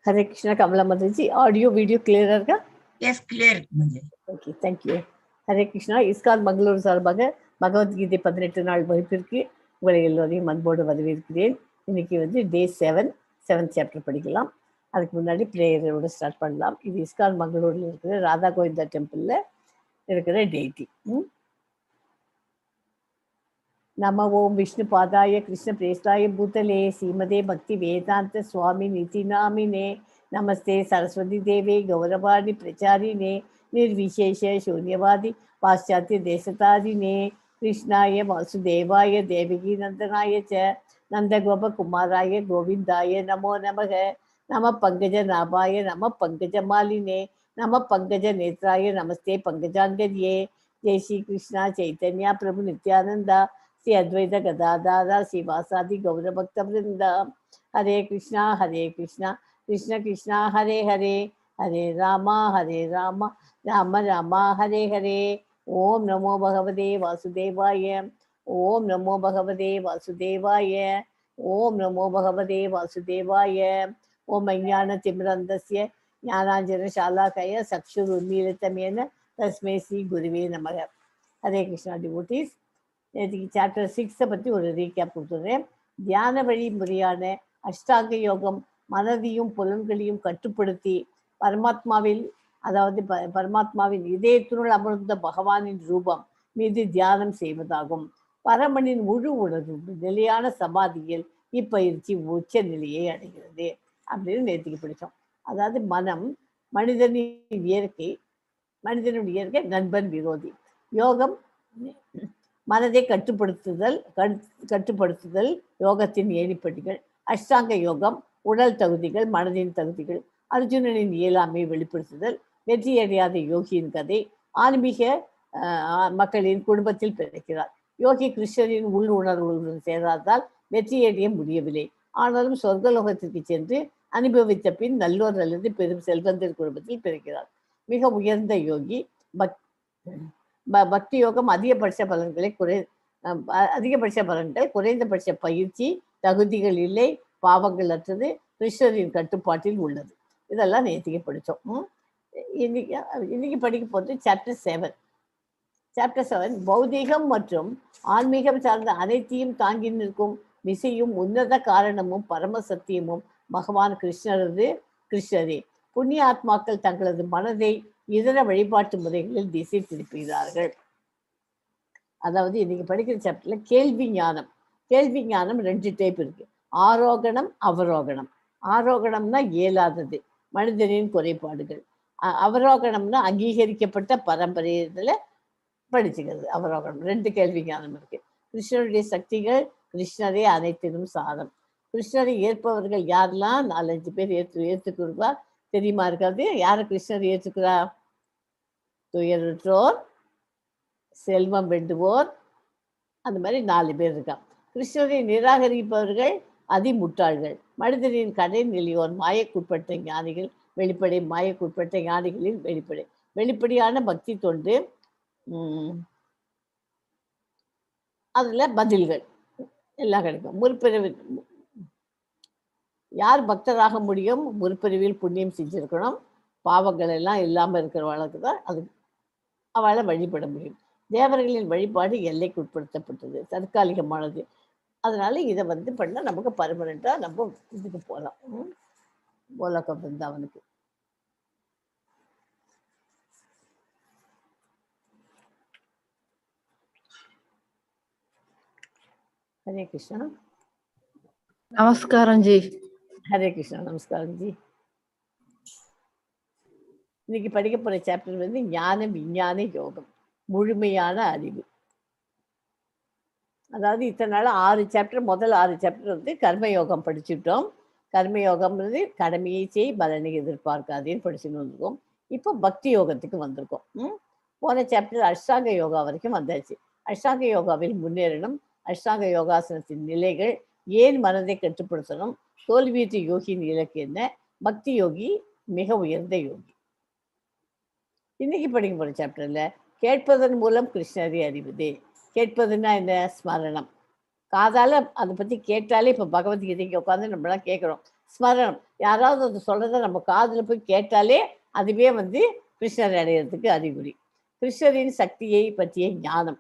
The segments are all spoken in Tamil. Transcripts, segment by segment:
Hare Krishna, Kamala Mataji. Audio, video clear irka? Yes, clear. Okay, thank you. Hare Krishna, ISKCON சார்பாக பகவத்கீதை 18 நாள் வகுப்பிற்கு உங்களை எல்லோரையும் அன்போடு வரவேற்கிறேன். இன்னைக்கு வந்து டே 7th சாப்டர் படிக்கலாம். அதுக்கு முன்னாடி ப்ரேயரோட ஸ்டார்ட் பண்ணலாம். இது ISKCON மங்களூரில் இருக்கிற ராதா கோவிந்தா டெம்பிளில் இருக்கிற டெய்டி. நம ஓம் விஷ்ணு பாதாய கிருஷ்ண பிரேஷ்டாய பூதலே ஸ்ரீமதே பக்தி வேதாந்த சுவாமி நிதி நாமினே நமஸ்தே சரஸ்வதி தேவே கௌரவாணி பிரச்சாரினே निर्विशेष शून्यवादी पाश्चात्य देशतारिणे कृष्णाय वासुदेवाय देवकी नंदनाय च नंदगोप कुमाराय गोविंदाय नमो नमः नमः पंकज नाभाय नमः पंकज मालिने नमः पंकज नेत्राय नमस्ते पंकजांगर्ये जय श्री कृष्णा चैतन्य प्रभु नित्यानंद श्री अद्वैत गदाधार श्रीवासादि गौरभक्त वृंद हरे कृष्णा कृष्ण कृष्ण हरे हरे हरे राम राम राम हरे हरे ओम नमो भगवते वासुदेवाय ओम नमो भगवते वासुदेवाय ओम नमो भगवते वासुदेवाय ओम अज्ञानतिमिरन्धस्य ज्ञानाञ्जनशालाकय चक्षुरुन्मीलितमेन तस्मै श्री गुरुवे नमः. हरे कृष्णा डिवोटीஸ், நேற்றுக்கு சாப்டர் 6 பற்றி ஒரு ரீகேப் கொடுத்துறேன். தியான வழிமுறையான அஷ்டாங்க யோகம் மனதையும் புலன்களையும் கட்டுப்படுத்தி பரமாத்மாவில், அதாவது பரமாத்மாவின் இதயத்தினுள் அமர்ந்த பகவானின் ரூபம் மீது தியானம் செய்வதாகும். பரமனின் முழு உணர்வு நிலையான சமாதியில் இப்பயிற்சி உச்ச நிலையை அடைகிறது அப்படின்னு நேற்றுக்கு படித்தோம். அதாவது மனம் மனிதனுடைய இயற்கை நண்பன் விரோதி. யோகம் மனதை கட்டுப்படுத்துதல் யோகத்தின் ஏணிப்படிகள். அஷ்டாங்க யோகம் உடல் தகுதிகள், மனதின் தகுதிகள். அர்ஜுனனின் இயலாமை வெளிப்படுத்துதல். வெற்றியடையாத யோகியின் கதை. ஆன்மீக மக்களின் குடும்பத்தில் பிறக்கிறார். யோகி கிருஷ்ணரின் உள் உணர்வுகளுடன் சேராதால் வெற்றியடைய முடியவில்லை. ஆனாலும் சொர்க்கலோகத்திற்கு சென்று அனுபவித்த பின் நல்லோர் அல்லது பெரும் செல்வந்தர் குடும்பத்தில் பிறக்கிறார். மிக உயர்ந்த யோகி. பக்தி யோகம் அதிகபட்ச பலன்கள், குறைந்தபட்ச பயிற்சி, தகுதிகள் இல்லை, பாவங்கள் அற்றது, கிருஷ்ணரின் கட்டுப்பாட்டில் உள்ளது. இதெல்லாம் நேற்றுக்கு படித்தோம். இன்னைக்கு படிக்க போது சாப்டர் 7. பௌதிகம் மற்றும் ஆன்மீகம் சார்ந்த அனைத்தையும் தாங்கி நிற்கும் விசையும் உன்னத காரணமும் பரம சத்தியமும் பகவான் கிருஷ்ணரே. புண்ணிய ஆத்மாக்கள் தங்களது மனதை இதர வழிபாட்டு முறைகளில் திசை திருப்புகிறார்கள். அதாவது இன்னைக்கு படிக்கிற சாப்டர்ல கேள்வி ஞானம் 2 டைப் இருக்கு. ஆரோகணம், அவரோகணம். ஆரோகணம்னா இயலாதது, மனிதனின் குறைபாடுகள். அவரோகணம்னா அங்கீகரிக்கப்பட்ட பரம்பரை இதில் படிச்சுக்கிறது. அவரோகணம் 2 கேள்வி ஞானம் இருக்கு. கிருஷ்ணருடைய சக்திகள், கிருஷ்ணரே அனைத்திலும் சாரம். கிருஷ்ணரை ஏற்பவர்கள் யாரெல்லாம் 4-5 பேர் ஏற்றுக்கொள்வார் தெரியுமா இருக்காது? யாரை கிருஷ்ணர் ஏற்றுக்கிறா? துயருற்றோர், செல்வம் வேண்டுவோர், அந்த மாதிரி 4 பேர் இருக்கான். கிருஷ்ணரை நிராகரிப்பவர்கள் அதிமுட்டாள்கள். மனிதனின் கடைநிலையோர், மாயக்குட்பட்ட ஞானிகள் வெளிப்படை. மாயக்குட்பட்ட ஞானிகளின் வெளிப்படையான பக்தி தொண்டு. அதுல பதில்கள் எல்லாம் கிடைக்கும். முற்பிறவி யார் பக்தராக முடியும்? முற்பிறவியில் புண்ணியம் செஞ்சிருக்கணும். பாவங்கள் எல்லாம் இல்லாமல் இருக்கிறவளுக்கு தான் அது அவளை வழிபட முடியும். தேவர்களின் வழிபாடு எல்லைக்குட்படுத்தப்பட்டது, தற்காலிகமானது. அதனால இதை பண்ண நமக்கு பர்மனண்டா நம்ம இதுக்கு போகலாம், கோலோக பிருந்தாவனுக்கு. ஹரே கிருஷ்ணா. நமஸ்காரம் ஜி. ஹரே கிருஷ்ணா. நமஸ்காரம் ஜி. இன்னைக்கு படிக்க போற சாப்டர் ஞான விஞ்ஞான யோகம், முழுமையான அறிவு. அதாவது இத்தனை நாள் 6 சாப்டர், முதல் 6 சாப்டர் கர்மயோகம் படிச்சுட்டோம். கர்மயோகம் கடமையை செய், பலனை எதிர்பார்க்காதேன்னு படிச்சுன்னு வந்திருக்கோம். இப்போ பக்தி யோகத்துக்கு வந்திருக்கோம். போன சாப்டர் அஷ்டாங்க யோகா வரைக்கும் வந்தாச்சு. அஷ்டாங்க யோகாவில் முன்னேறணும், அஷ்டாங்க யோகாசனத்தின் நிலைகள், ஏன் மனதை கட்டுப்படுத்தணும், தோல்வியற்ற யோகியின் இலக்கு என்ன, பக்தி யோகி மிக உயர்ந்த யோகி. இன்னைக்கு படிக்க போற சாப்டர்ல கேட்பதன் மூலம் கிருஷ்ணரை அறிவது. கேட்பதுன்னா என்ன? ஸ்மரணம். காதால அதை பற்றி கேட்டாலே இப்போ பகவத்கீதைக்கு உட்காந்து நம்மளாம் கேட்குறோம். ஸ்மரணம். யாராவது அது சொல்றதை நம்ம காதில் போய் கேட்டாலே அதுவே வந்து கிருஷ்ணரை அடையிறதுக்கு அறிகுறி. கிருஷ்ணரின் சக்தியை பற்றிய ஞானம்.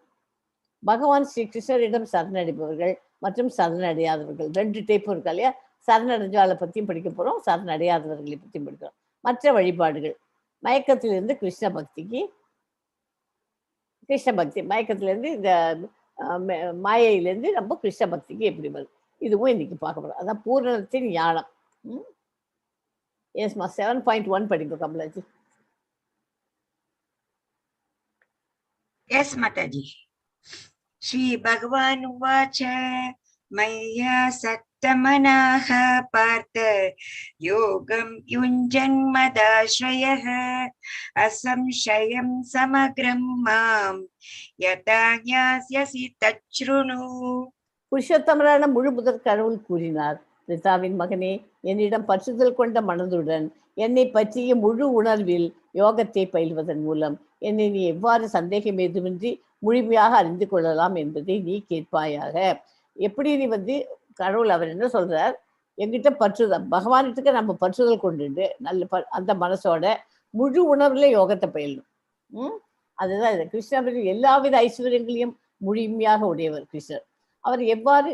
பகவான் ஸ்ரீ கிருஷ்ணரிடம் சரணடைபவர்கள் மற்றும் சரணடையாதவர்கள் 2 டைப் இருக்கா இல்லையா? சரணடைஞ்சாலை பற்றியும் படிக்க போகிறோம், சரணடையாதவர்களை பற்றியும் படிக்கிறோம். மற்ற வழிபாடுகள். மயக்கத்திலிருந்து கிருஷ்ண பக்திக்கு, கிருஷ்ண பக்தி மயக்கத்திலேருந்து இந்த மாயையிலேருந்து நம்ம கிருஷ்ண பக்திக்கு எப்படி வருது, இதுவும் இன்னைக்கு பார்க்க போகிறோம். அதான் பூரணத்தின் ஞானம். எஸ்மா 7.1 படிக்கும் கமலாஜி. Yes, Mataji. Shri Bhagavan Vacha Maya Sattamanaha Partha Yogam Yunjan Madashrayah Asamshayam Samagram Mam Yatanyasya Tachrunu. புருஷோத்தமரான முழு முதற் கடவுள் கூறினார், ரிதாவின் மகனே, என்னிடம் பற்றுதல் கொண்ட மனதுடன் என்னை பற்றிய முழு உணர்வில் யோகத்தை பயில்வதன் மூலம் என்னை நீ எவ்வாறு சந்தேகம் ஏதுமின்றி முழுமையாக அறிந்து கொள்ளலாம் என்பதை நீ கேட்பாயாக. எப்படி நீ வந்து கடவுள் அவர் என்ன சொல்றார், எங்கிட்ட பற்றுதல், பகவானுக்கு நம்ம பற்றுதல் கொண்டு நல்ல அந்த மனசோட முழு உணர்வுல யோகத்தை பயிலணும். அதுதான் இது. கிருஷ்ணர் எல்லாவித ஐஸ்வர்யங்களையும் முழுமையாக உடையவர் கிருஷ்ணர். அவர் எவ்வாறு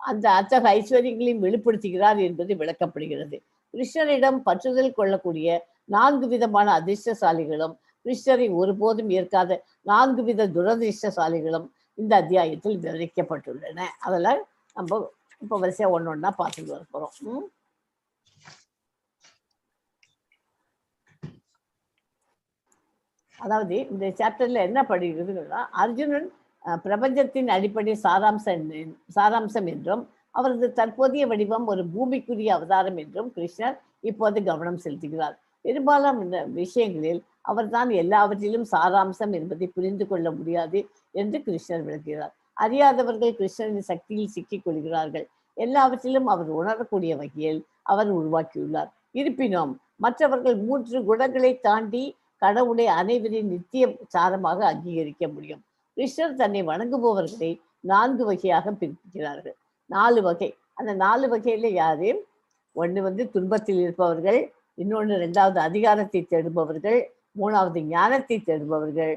அந்த அத்தகைய ஐஸ்வர்யங்களையும் வெளிப்படுத்துகிறார் என்பது விளக்கப்படுகிறது. கிருஷ்ணரிடம் பற்றுதல் கொள்ளக்கூடிய 4 விதமான அதிர்ஷ்டசாலிகளும் கிருஷ்ணரை ஒருபோதும் ஏற்காத 4 வித துரதிர்ஷ்டசாலிகளும் இந்த அத்தியாயத்தில் விவரிக்கப்பட்டுள்ளன. அதெல்லாம் நம்ம இப்போ வரிசையா ஒன்னொன்னா பார்த்துட்டு வர போறோம். அதாவது இந்த சாப்டர்ல என்ன படிக்கிறதுன்னா, அர்ஜுனன் பிரபஞ்சத்தின் அடிப்படை சாராம்சம் என்றும் அவரது தற்போதைய வடிவம் ஒரு பூமிக்குரிய அவதாரம் என்றும் கிருஷ்ணர் இப்போது கவனம் செலுத்துகிறார். பெரும்பாலான விஷயங்களில் அவர்தான் எல்லாவற்றிலும் சாராம்சம் என்பதை புரிந்து கொள்ள முடியாது என்று கிருஷ்ணர் விளக்குகிறார். அறியாதவர்கள் கிருஷ்ணரின் சக்தியில் சிக்கிக் கொள்கிறார்கள். எல்லாவற்றிலும் அவர் உணரக்கூடிய வகையில் அவர் உருவாக்கியுள்ளார். இருப்பினும் மற்றவர்கள் 3 குணங்களை தாண்டி கடவுளை அனைவரின் நித்திய சாரமாக அங்கீகரிக்க முடியும். கிருஷ்ணர் தன்னை வணங்குபவர்களை 4 வகையாக பிரிக்கிறார்கள். 4 வகை. அந்த 4 வகையில யாரு? ஒன்று வந்து துன்பத்தில் இருப்பவர்கள், இன்னொன்று 2வது அதிகாரத்தை தேடுபவர்கள், 3வது ஞானத்தை தேடுபவர்கள்.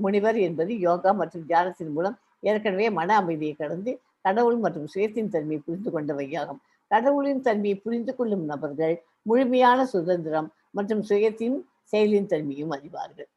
முனிவர் என்பது யோகா மற்றும் தியானத்தின் மூலம் ஏற்கனவே மன அமைதியை கடந்து கடவுள் மற்றும் சுயத்தின் தன்மையை புரிந்து கொண்ட வகையாகும். கடவுளின் தன்மையை புரிந்து கொள்ளும் நபர்கள் முழுமையான சுதந்திரம் மற்றும் சுயத்தின் செயலின் தன்மையும் அறிவார்கள்.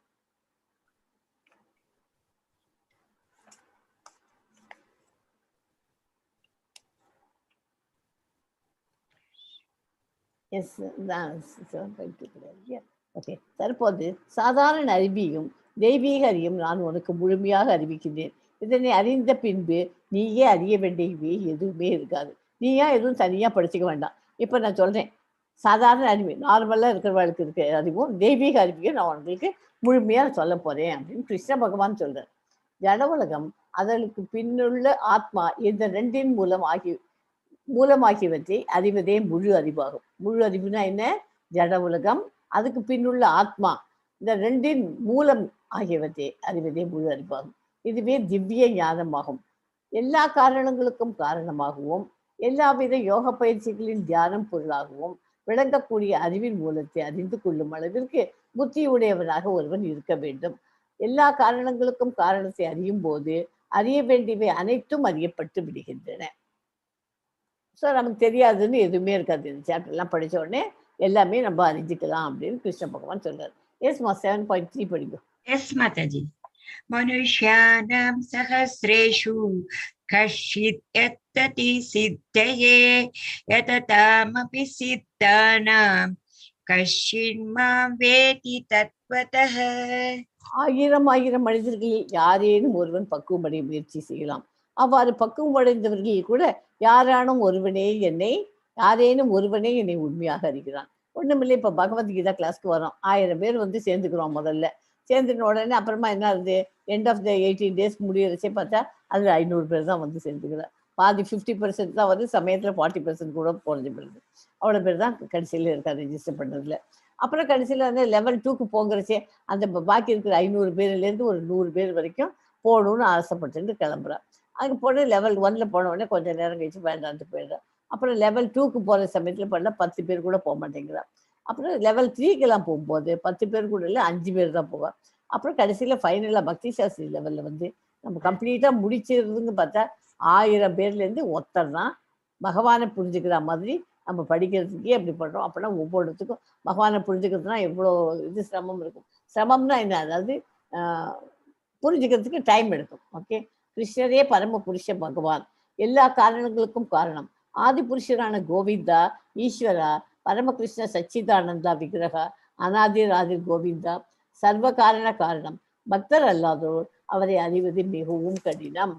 ஓகே. தற்போது சாதாரண அறிவியும் தெய்வீக அறியும் நான் உனக்கு முழுமையாக அறிவிக்கின்றேன். இதனை அறிந்த பின்பு நீயே அறிய வேண்டியவே எதுவுமே இருக்காது. நீயா எதுவும் தனியா படிச்சுக்க வேண்டாம். இப்ப நான் சொல்றேன், சாதாரண அறிவு நார்மலா இருக்கிறவர்களுக்கு இருக்க அறிவும் தெய்வீக அறிவியும் நான் உங்களுக்கு முழுமையா சொல்ல போறேன் அப்படின்னு கிருஷ்ண பகவான் சொல்றார். ஜட உலகம், அதற்கு பின்னுள்ள ஆத்மா, இந்த 2இன் மூலமாகியவற்றை அறிவதே முழு அறிவாகும். முழு அறிவுனா என்ன? ஜட உலகம், அதுக்கு பின்னுள்ள ஆத்மா, இந்த 2இன் மூலம் ஆகியவற்றை அறிவதே முழு அறிவாகும். இதுவே திவ்ய ஞானமாகும். எல்லா காரணங்களுக்கும் காரணமாகவும் எல்லாவித யோக பயிற்சிகளின் தியானம் பொருளாகவும் விளங்கக்கூடிய அறிவின் மூலத்தை அறிந்து கொள்ளும் அளவிற்கு புத்தியுடையவனாக ஒருவன் இருக்க வேண்டும். எல்லா காரணங்களுக்கும் காரணத்தை அறியும் போது அறிய வேண்டியவை அனைத்தும் அறியப்பட்டு விடுகின்றன. ஸோ நமக்கு தெரியாதுன்னு எதுவுமே இருக்காது. இந்த சாப்டர்லாம் படித்த உடனே எல்லாமே நம்ம அறிஞ்சிக்கலாம் அப்படின்னு கிருஷ்ண பகவான் சொல்றாரு. எஸ்மா 7.3 படிக்கும். எஸ் மாதாஜி. மனுஷ்யானாம் சஹஸ்ரேஷு கஷ்சித் யத்ததி சித்தயே யததாமபி சித்தானாம் கஷ்சின் மாம் வேதி தத்வதஹ. 1000 மனிதர்களில் யாரேனும் ஒருவன் பக்குவம் அடைய முயற்சி செய்யலாம். அவ்வாறு பக்குவம் அடைந்தவர்களில் கூட யாரேனும் ஒருவனே என்னை உண்மையாக அறிகிறான். ஒண்ணுமில்லை, இப்ப பகவத்கீதா கிளாஸ்க்கு வரோம், 1000 பேர் வந்து சேர்ந்துக்கிறோம். முதல்ல சேர்ந்துன உடனே அப்புறமா என்ன ஆகுது, எண்ட் ஆஃப் த 18 days முடியறச்சே பார்த்தா அதுல 500 பேர் தான் வந்து சேர்ந்துக்கிறார். பாதி 50% தான் வந்து சமயத்துல 40% கூட குறைஞ்சு போடுது. அவ்வளவு பேர் தான் கடைசியில இருக்கா ரெஜிஸ்டர் பண்றதுல. அப்புறம் கடைசியில வந்து லெவல் 2க்கு போங்கிறச்சே அந்த பாக்கி இருக்கிற 500 பேர்லேருந்து ஒரு 100 பேர் வரைக்கும் போகணும்னு ஆசைப்பட்டு கிளம்புறான். அதுக்கு போன லெவல் 1ல போன உடனே கொஞ்சம் நேரம் கழிச்சு வேண்டான்ட்டு போயிடுறான். அப்புறம் லெவல் 2க்கு போகிற சமயத்தில் பண்ணால் 10 பேர் கூட போக மாட்டேங்கிறா. அப்புறம் லெவல் 3க்கெல்லாம் போகும்போது 10 பேர் கூட இல்லை, 5 பேர் தான் போவா. அப்புறம் கடைசியில் ஃபைனலாக பக்தி சாஸ்திரி லெவலில் வந்து நம்ம கம்ப்ளீட்டாக முடிச்சிருதுன்னு பார்த்தா 1000 பேர்லேருந்து ஒருத்தர் தான் பகவானை புரிஞ்சுக்கிற மாதிரி நம்ம படிக்கிறதுக்கே அப்படி பண்ணுறோம். அப்படின்னா ஒவ்வொருத்துக்கும் பகவானை புரிஞ்சுக்கிறதுனா எவ்வளோ இது சிரமம் இருக்கும். சிரமம்னா என்ன, அதாவது புரிஞ்சுக்கிறதுக்கு டைம் எடுக்கும். ஓகே, கிருஷ்ணரே பரம புருஷ பகவான், எல்லா காரணங்களுக்கும் காரணம். ஆதி புருஷரான கோவிந்தா ஈஸ்வரா பரமகிருஷ்ண சச்சிதானந்தா விக்கிரகா அநாதிர் ஆதிர் கோவிந்தா சர்வ காரண காரணம். பக்தர் அல்லாதோர் அவரை அறிவது மிகவும் கடினம்.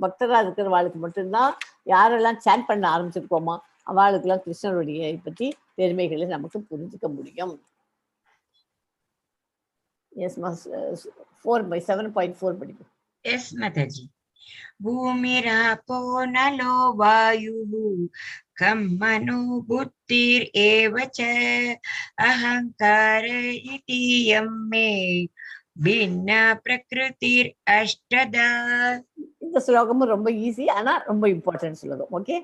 பக்தராக இருக்கிறவாளுக்கு மட்டும்தான், யாரெல்லாம் சேட் பண்ண ஆரம்பிச்சிருக்கோமா அவளுக்கெல்லாம் கிருஷ்ணருடைய பற்றி பெருமைகளை நமக்கு புரிஞ்சுக்க முடியும். எஸ் மா, 7.4 படிக்கும். எஸ் மாதாஜி. பூமிராபோ நலோ வாயுः கம் மனோ புத்திர் ஏவச்ச அஹங்கார இதி யம்மே பின்ன பிரகிருதிர் அஷ்டதா. இந்த ஸ்லோகமும் ரொம்ப ஈஸி, ஆனால் ரொம்ப இம்பார்ட்டன்ட் ஸ்லோகம். ஓகே,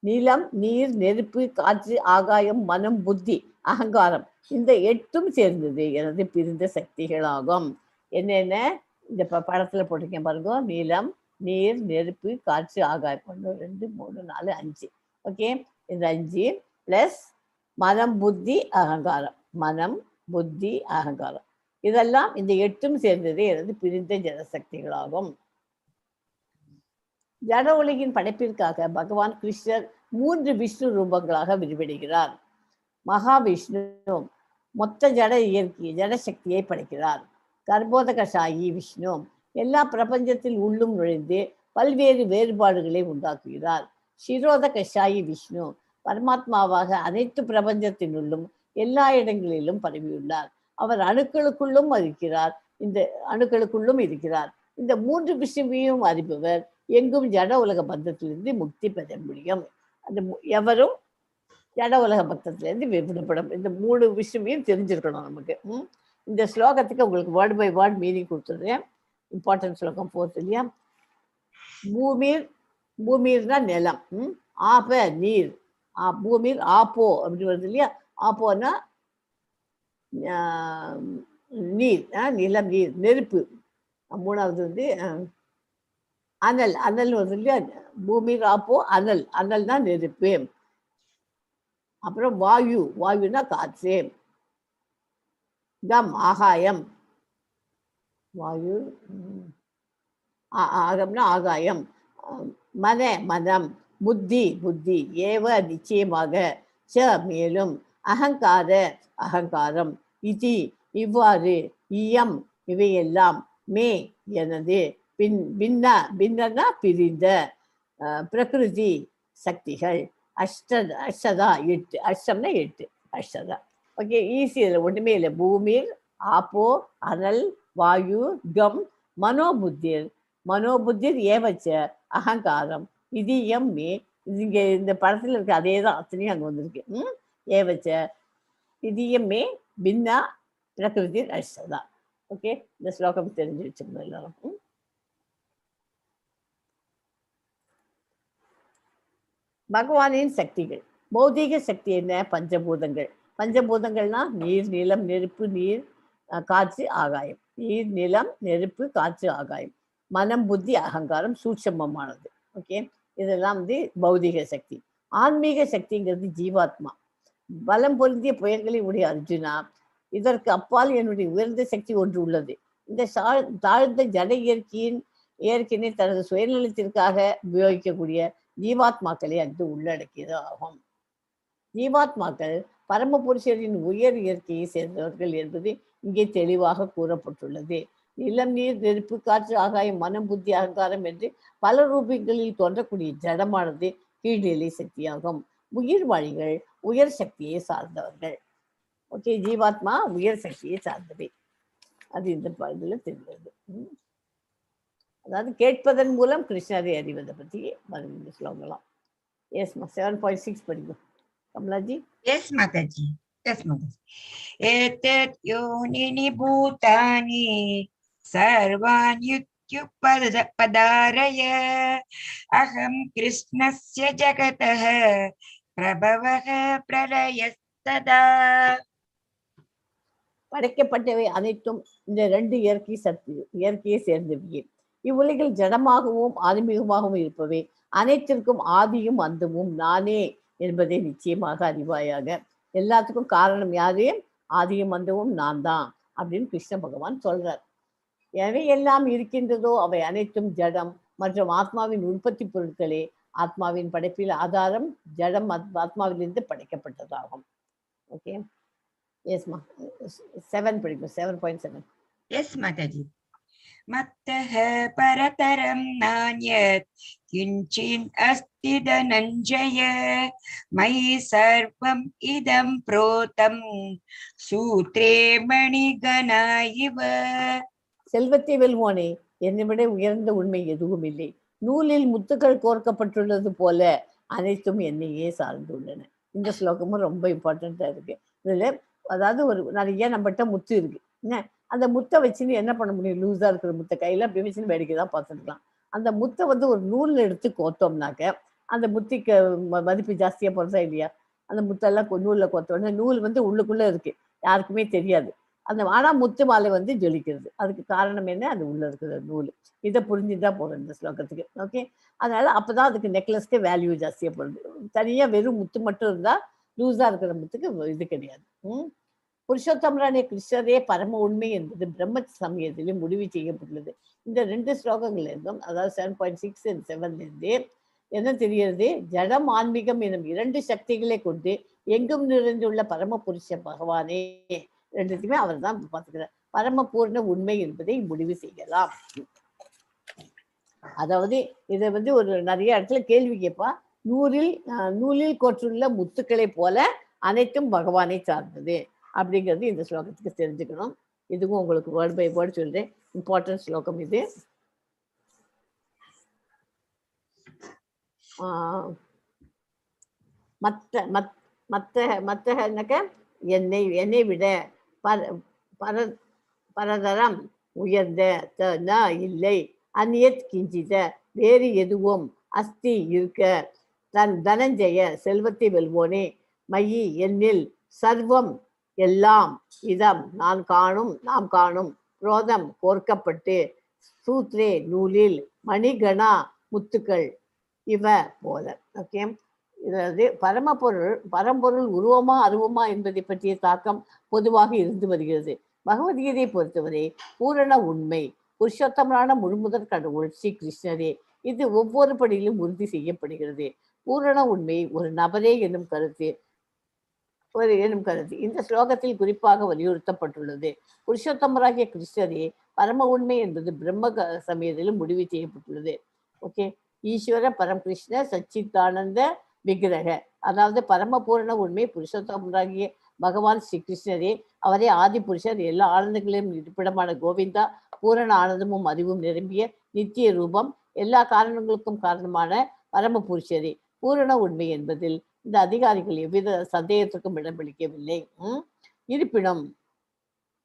நிலம், நீர், நெருப்பு, காற்று, ஆகாயம், மனம், புத்தி, அகங்காரம், இந்த 8ம் சேர்ந்தது எனது பிரிந்த சக்திகளாகும். என்னென்ன இந்த படத்தில் போட்டிருக்கேன் பாருங்க. நிலம், நீர், நெருப்பு, காற்று, ஆகாயம், 1 2 3 4 5. ஓகே, இந்த 5 ப்ளஸ் மனம், புத்தி, அகங்காரம். மனம், புத்தி, அகங்காரம், இதெல்லாம் இந்த 8ம் சேர்ந்தது எனது பிரிந்த ஜனசக்திகளாகும். ஜட உலகின் படைப்பிற்காக பகவான் கிருஷ்ணர் 3 விஷ்ணு ரூபங்களாக விரிவடைகிறார். மகாவிஷ்ணு மொத்த ஜட இயற்கை ஜடசக்தியை படைக்கிறார். கர்ப்போதகசாயி விஷ்ணு எல்லா பிரபஞ்சத்தில் உள்ளும் நுழைந்து பல்வேறு வேறுபாடுகளை உண்டாக்குகிறார். ஷிரோதகசாயி விஷ்ணு பரமாத்மாவாக அனைத்து பிரபஞ்சத்தினுள்ளும் எல்லா இடங்களிலும் பரவியுள்ளார். அவர் அணுக்களுக்குள்ளும் இருக்கிறார். இந்த 3 விஷ்ணுவையும் அறிபவர் எங்கும் ஜட உலக பந்தத்திலிருந்து முக்தி பெற முடியும். அந்த எவரும் ஜட உலக பந்தத்திலிருந்து விடுபடும். இந்த 3 விஷயமையும் தெரிஞ்சிருக்கணும் நமக்கு. இந்த ஸ்லோகத்துக்கு உங்களுக்கு வேர்ட் பை வேர்ட் மீனிங் கொடுத்துடுறேன். இம்பார்ட்டன்ட் ஸ்லோகம் 4 இல்லையா. பூமிர்னா நிலம், ஆப நீர், பூமிர் ஆப்போ அப்படி வருது இல்லையா. ஆப்போனா நீர், நிலம், நீர், நெருப்பு. 3வது வந்து அனல், அனல் வருது இல்லையா. பூமி ஆப்போ அனல், அனல் தான் நெருப்பு. அப்புறம் வாயு, வாயுனா காற்று. கம் ஆகாயம், வாயு, ஆகம்னா ஆகாயம். மன மனம், புத்தி புத்தி, ஏவ நிச்சயமாக, ச மேலும், அகங்கார அகங்காரம், இதி இவ்வாறு, இயம் இவையெல்லாம், மே எனது, பின்னா பின்னா பிரிந்த, பிரகிருதி சக்திகள், அஷ்டதா 8, அஷ்டம்னா 8, அஷ்டதா. ஓகே, ஈஸி, இதில் ஒன்றுமே இல்லை. பூமிர் ஆப்போ அனல் வாயு கம் மனோபுத்திர், மனோபுத்திர் ஏவச்ச அகங்காரம், இது எம் மே. இங்கே இந்த படத்தில் இருக்க அதே தான், அத்தனையும் அங்கே வந்திருக்கு. ஏவச்ச இது எம் மே பின்னா பிரகிருதி அஷ்டதா. ஓகே, இந்த ஸ்லோகம் தெரிஞ்சு வச்சுக்கணும் எல்லாரும். பகவானின் சக்திகள். பௌதீக சக்தி என்ன? பஞ்சபூதங்கள். பஞ்சபூதங்கள்னா நீர், நிலம், நெருப்பு, நீர், காற்று, ஆகாயம். நீர், நிலம், நெருப்பு, காற்று, ஆகாயம். மனம், புத்தி, அகங்காரம் சூட்சமமானது. ஓகே, இதெல்லாம் வந்து பௌதீக சக்தி. ஆன்மீக சக்திங்கிறது ஜீவாத்மா. பலம் பொருந்திய புயல்களை உடைய அர்ஜுனா, இதற்கு அப்பால் என்னுடைய உயர்ந்த சக்தி ஒன்று உள்ளது. இந்த தாழ்ந்த ஜட இயற்கையினை தனது சுயநலத்திற்காக உபயோகிக்கக்கூடிய ஜீவாத்மாக்களை அது உள்ளடக்கியது ஆகும். ஜீவாத்மாக்கள் பரமபுருஷரின் உயர் இயற்கையை சேர்ந்தவர்கள் என்பது இங்கே தெளிவாக கூறப்பட்டுள்ளது. நிலம், நீர், நெருப்பு, காற்று, ஆகாயம், மனம், புத்தி, அகங்காரம் என்று பல ரூபங்களில் தோன்றக்கூடிய ஜடமானது கீழ்நிலை சக்தியாகும். உயிர்வாழிகள் உயர் சக்தியை சார்ந்தவர்கள். ஓகே, ஜீவாத்மா உயர் சக்தியை சார்ந்தவை. அது இந்த இதில் தெரிகிறது. அதாவது கேட்பதன் மூலம் கிருஷ்ணரை அறிவதை பற்றி மறுபடியும் சொல்லலாம். எஸ்மா, 7.6 படிக்கும் கமலாஜி. Yes Mataji, yes Mataji. ஏதத் யோனினி பூதானி சர்வான் इत्युपदारय अहं कृष्णस्य जगतः प्रभवः प्रलयस्तदा. படைக்கப்பட்டவை அனைத்தும் இந்த 2 இயற்கையை சேர்ந்தவையே. இவ்வுலகில் ஜடமாகவும் ஆன்மீகமாகவும் இருப்பவை அனைத்திற்கும் ஆதியும் அந்தமும் நானே என்பதை நிச்சயமாக அறிவாயாக. எல்லாத்துக்கும் காரணம் யாரு? ஆதியும் அந்தமும் நான் தான் அப்படின்னு கிருஷ்ண பகவான் சொல்றார். எவை எல்லாம் இருக்கின்றதோ அவை அனைத்தும் ஜடம் மற்றும் ஆத்மாவின் உற்பத்தி பொருட்களே. ஆத்மாவின் படைப்பில் ஆதாரம் ஜடம் ஆத்மாவிலிருந்து படைக்கப்பட்டதாகும். ஓகே, எஸ்மா 7 படிக்கும். 7.7. Yes, Mataji. मत्तः परतरं नान्यत् किञ्चित् अस्ति धनञ्जय मयि सर्वम् इदं प्रोतं सूत्रे मणिगणा इव. செல்வத்தை வெல்வோனே, என்னை விட உயர்ந்த உண்மை எதுவும் இல்லை. நூலில் முத்துக்கள் கோர்க்கப்பட்டுள்ளது போல அனைத்தும் என்னையே சார்ந்துள்ளன. இந்த ஸ்லோகமும் ரொம்ப இம்பார்ட்டண்டா இருக்கு. இதுல அதாவது ஒரு நிறைய நம்மகிட்ட முத்து இருக்கு. என்ன அந்த முத்தை வச்சுன்னு என்ன பண்ண முடியும்? லூஸா இருக்கிற முத்தை கையில அப்படி வச்சுன்னு வேடிக்கை தான் பார்த்துருக்கலாம். அந்த முத்தை ஒரு நூலில் எடுத்து கோத்தோம்னாக்க அந்த முத்திக்கு மதிப்பு ஜாஸ்தியா போறதா இல்லையா? அந்த முத்தெல்லாம் நூல்ல கோத்தோம்னா நூல் உள்ளுக்குள்ள இருக்கு, யாருக்குமே தெரியாது. அந்த ஆனா முத்து மாலை ஜொலிக்கிறது. அதுக்கு காரணம் என்ன? அது உள்ள இருக்கிற நூல். இதை புரிஞ்சுதான் போறோம் இந்த ஸ்லோகத்துக்கு. ஓகே, அதனால அப்பதான் அதுக்கு நெக்லஸ்க்கு வேல்யூ ஜாஸ்தியா போடுது. தனியா வெறும் முத்து மட்டும் இருந்தா லூஸா இருக்கிற முத்துக்கு இது கிடையாது. புருஷோத்தமரான கிருஷ்ணரே பரம உண்மை என்பது பிரம்ம சமயத்திலும் முடிவு செய்யப்பட்டுள்ளது. இந்த 2 ஸ்லோகங்கள்ல இருந்தும், அதாவது 7.6 and 7ல இருந்து என்ன தெரிகிறது? ஜடம் ஆன்மீகம் எனும் 2 சக்திகளை கொண்டு எங்கும் நிறைந்துள்ள பரம புருஷ பகவானே, 2த்தையுமே அவர் தான் பார்த்துக்கிறார். பரம பூர்ண உண்மை என்பதை முடிவு செய்யலாம். அதாவது இதை ஒரு நிறைய இடத்துல கேள்வி கேட்பா. நூலில் கோற்றுள்ள முத்துக்களை போல அனைத்தும் பகவானை சார்ந்தது அப்படிங்கிறது இந்த ஸ்லோகத்துக்கு தெரிஞ்சுக்கணும். இதுவும் உங்களுக்கு வேர்ட் பை வேர்ட் சொல்றேன். இம்பார்ட்டன்ட் ஸ்லோகம் இது. மத்தக என்னை விட பரதரம் உயர்ந்த இல்லை, அந்நியத் கிஞ்சித வேறு எதுவும் அஸ்தி இருக்க, தனஞ்சய செல்வத்தை வெல்வோனே, மயி என்னில் சர்வம் எல்லாம் இதம் நாம் காணும் புரோதம் கோர்க்கப்பட்டு, சூத்ரே நூலில் மணிகணா முத்துக்கள் இவ போல. ஓகே, இதாவது பரம்பொருள் உருவமா அருவமா என்பதை பற்றிய தாக்கம் பொதுவாக இருந்து வருகிறது. பகவத்கீதையை பொறுத்தவரை பூரண உண்மை புருஷோத்தமரான முழுமுதற் கடவுள் ஸ்ரீ கிருஷ்ணரே. இது ஒவ்வொரு படியிலும் உறுதி செய்யப்படுகிறது. பூரண உண்மை ஒரு நபரே எனும் கருத்து இந்த ஸ்லோகத்தில் குறிப்பாக வலியுறுத்தப்பட்டுள்ளது. புருஷோத்தமராகிய கிருஷ்ணரே பரம உண்மை என்பது பிரம்ம சமயத்திலும் முடிவு செய்யப்பட்டுள்ளது. ஓகே, ஈஸ்வர பரம் கிருஷ்ண சச்சித்தானந்த விக்கிரக, அதாவது பரம பூரண உண்மை புருஷோத்தமராகிய பகவான் ஸ்ரீ கிருஷ்ணரே. அவரே ஆதி புருஷர், எல்லா ஆனந்தங்களையும் இருப்பிடமான கோவிந்தா, பூரண ஆனந்தமும் அறிவும் நிரம்பிய நித்திய ரூபம், எல்லா காரணங்களுக்கும் காரணமான பரம புருஷரே. பூரண உண்மை என்பதில் இந்த அதிகாரிகள் எவ்வித சந்தேகத்துக்கும் இடமளிக்கவில்லை. இருப்பினும்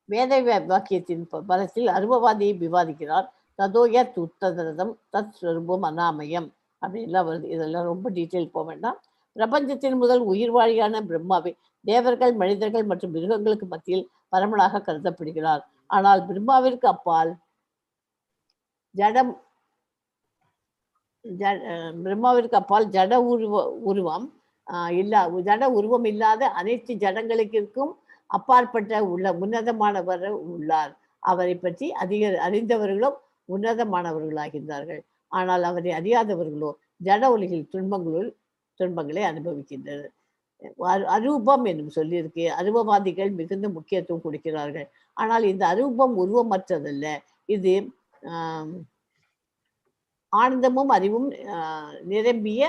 வேத வாக்கியத்தின் பலத்தில் அருவவாதியை விவாதிக்கிறார். ததோய துத்ததம் தத் ஸ்வரூபம் அனாமயம் அப்படின்லாம் வருது. இதெல்லாம் ரொம்ப டீட்டெயில் போக வேண்டாம். பிரபஞ்சத்தின் முதல் உயிர்வாழியான பிரம்மாவை தேவர்கள், மனிதர்கள் மற்றும் மிருகங்களுக்கு மத்தியில் பரமனாக கருதப்படுகிறார். ஆனால் பிரம்மாவிற்கு அப்பால் ஜட உருவம் இல்லாத அனைத்து ஜடங்களுக்கும் அப்பாற்பட்ட உன்னதமானவர் உள்ளார். அவரை பற்றி அறிந்தவர்களும் உன்னதமானவர்களாகின்றார்கள். ஆனால் அவரை அறியாதவர்களோ ஜட உலகில் துன்பங்களை அனுபவிக்கின்றனர். அரூபம் என்னும் சொல்லியிருக்கு. அருவவாதிகள் மிகுந்த முக்கியத்துவம் கொடுக்கிறார்கள். ஆனால் இந்த அரூபம் உருவமற்றதல்ல. இது ஆனந்தமும் அறிவும் நிரம்பிய